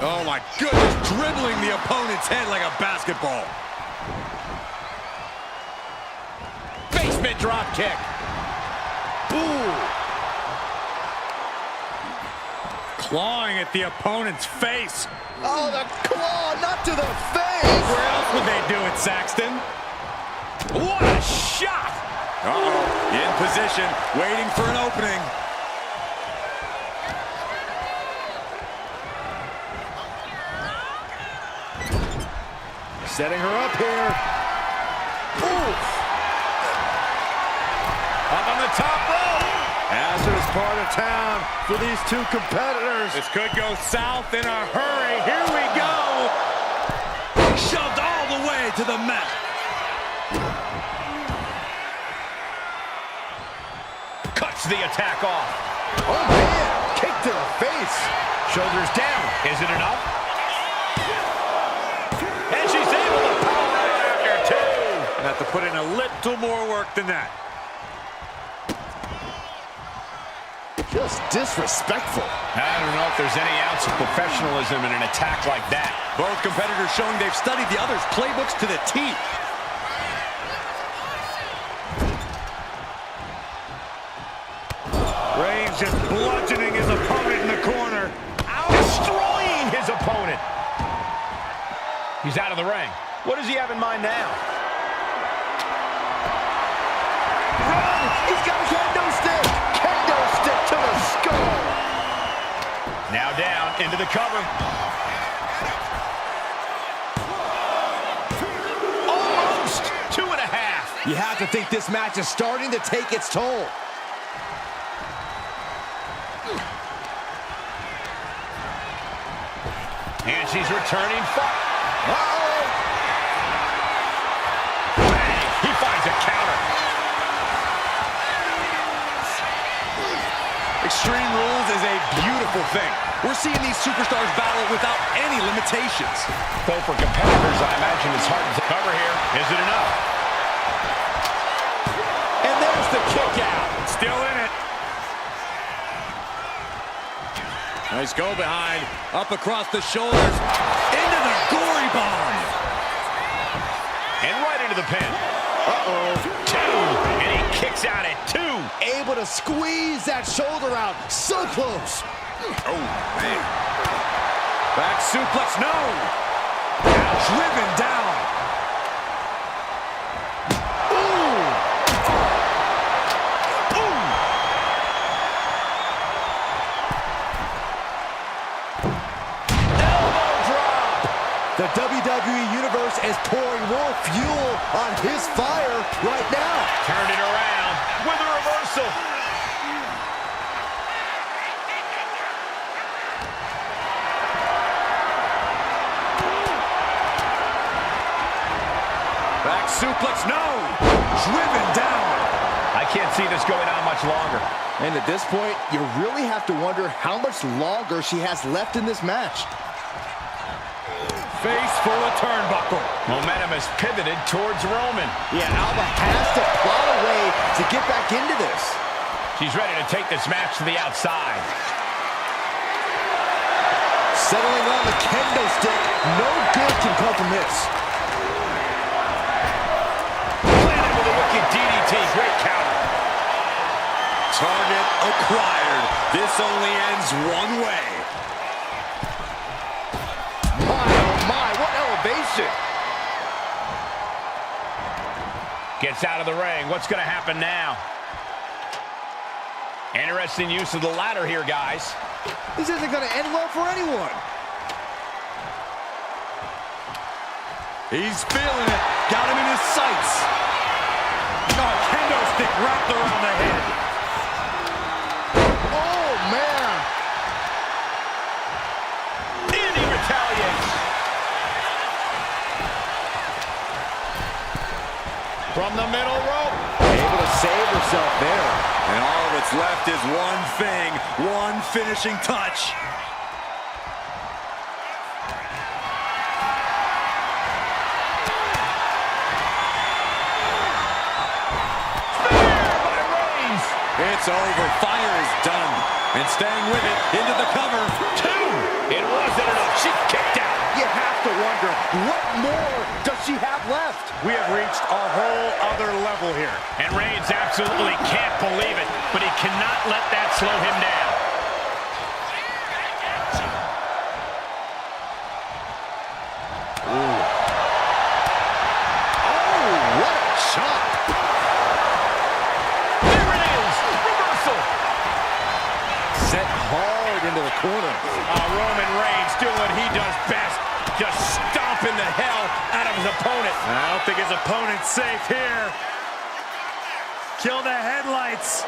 Oh, my goodness, dribbling the opponent's head like a basketball. Basement drop kick. Ooh. Clawing at the opponent's face. Oh, the claw, not to the face. Where else would they do it, Saxton? What a shot! Uh-oh, in position, waiting for an opening. Setting her up here. Oof. Up on the top rope. ASUS part of town for these two competitors. This could go south in a hurry. Here we go. Shoved all the way to the mat. Cuts the attack off. Oh, man. Kick to the face. Shoulders down. Is it enough? And she's able to power after two. Have to put in a little more work than that. Just disrespectful. I don't know if there's any ounce of professionalism in an attack like that. Both competitors showing they've studied the other's playbooks to the T. Reigns just bludgeoning his opponent in the corner. Destroying his opponent. He's out of the ring. What does he have in mind now? Run! He's got a kendo stick! Kendo stick to the skull! Now down into the cover. Almost 2.5. You have to think this match is starting to take its toll. And she's returning fire. Uh-oh! Bang! He finds a counter. Extreme Rules is a beautiful thing. We're seeing these superstars battle without any limitations. Though for competitors, I imagine it's hard to cover here. Is it enough? And there's the kick out. Still in it. Nice go behind. Up across the shoulders. Into the gory bomb. And right into the pin. Uh-oh. 2. And he kicks out at 2. Able to squeeze that shoulder out. So close. Oh, man. Back suplex, no. Driven down. Ooh. Ooh. Elbow drop. The WWE Universe is pouring more fuel on his fire right now. Turned it around with a reversal. Back suplex, no. Driven down. I can't see this going on much longer. And at this point, you really have to wonder how much longer she has left in this match. Face full of turnbuckle. Momentum has pivoted towards Roman. Yeah, Alba has to plot a way to get back into this. She's ready to take this match to the outside. Settling on the kendo stick. No good can come from this. Landed with a wicked DDT. Great counter. Target acquired. This only ends one way. My, oh my, what elevation. Gets out of the ring. What's going to happen now? Interesting use of the ladder here, guys. This isn't going to end well for anyone. He's feeling it. Got him in his sights. Oh, kendo stick wrapped around the head. Oh, man. And he retaliates. From the middle rope. Able to save herself there. And all that's left is one thing, one finishing touch. It's over. Fire is done. And staying with it into the cover. 2. It wasn't enough. She kicked out. You have to wonder, what more does she have left? We have reached a whole other level here. And Reigns absolutely can't believe it, but he cannot let that slow him down. Ooh. Oh, what a into the corner. Roman Reigns doing what he does best. Just stomping the hell out of his opponent. I don't think his opponent's safe here. Kill the headlights.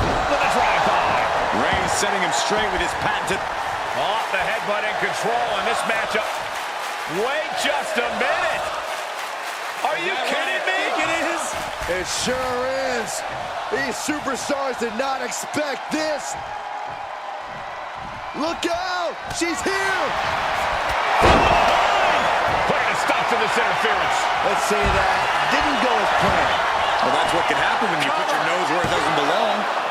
With a drive-by. Reigns setting him straight with his patented... Off the headbutt in control in this matchup. Wait just a minute. Are you kidding me? I think it is. It sure is. These superstars did not expect this. Look out! She's here! Putting a stop to this interference. Let's say that didn't go as planned. Well, that's what can happen when you put your nose where it doesn't belong.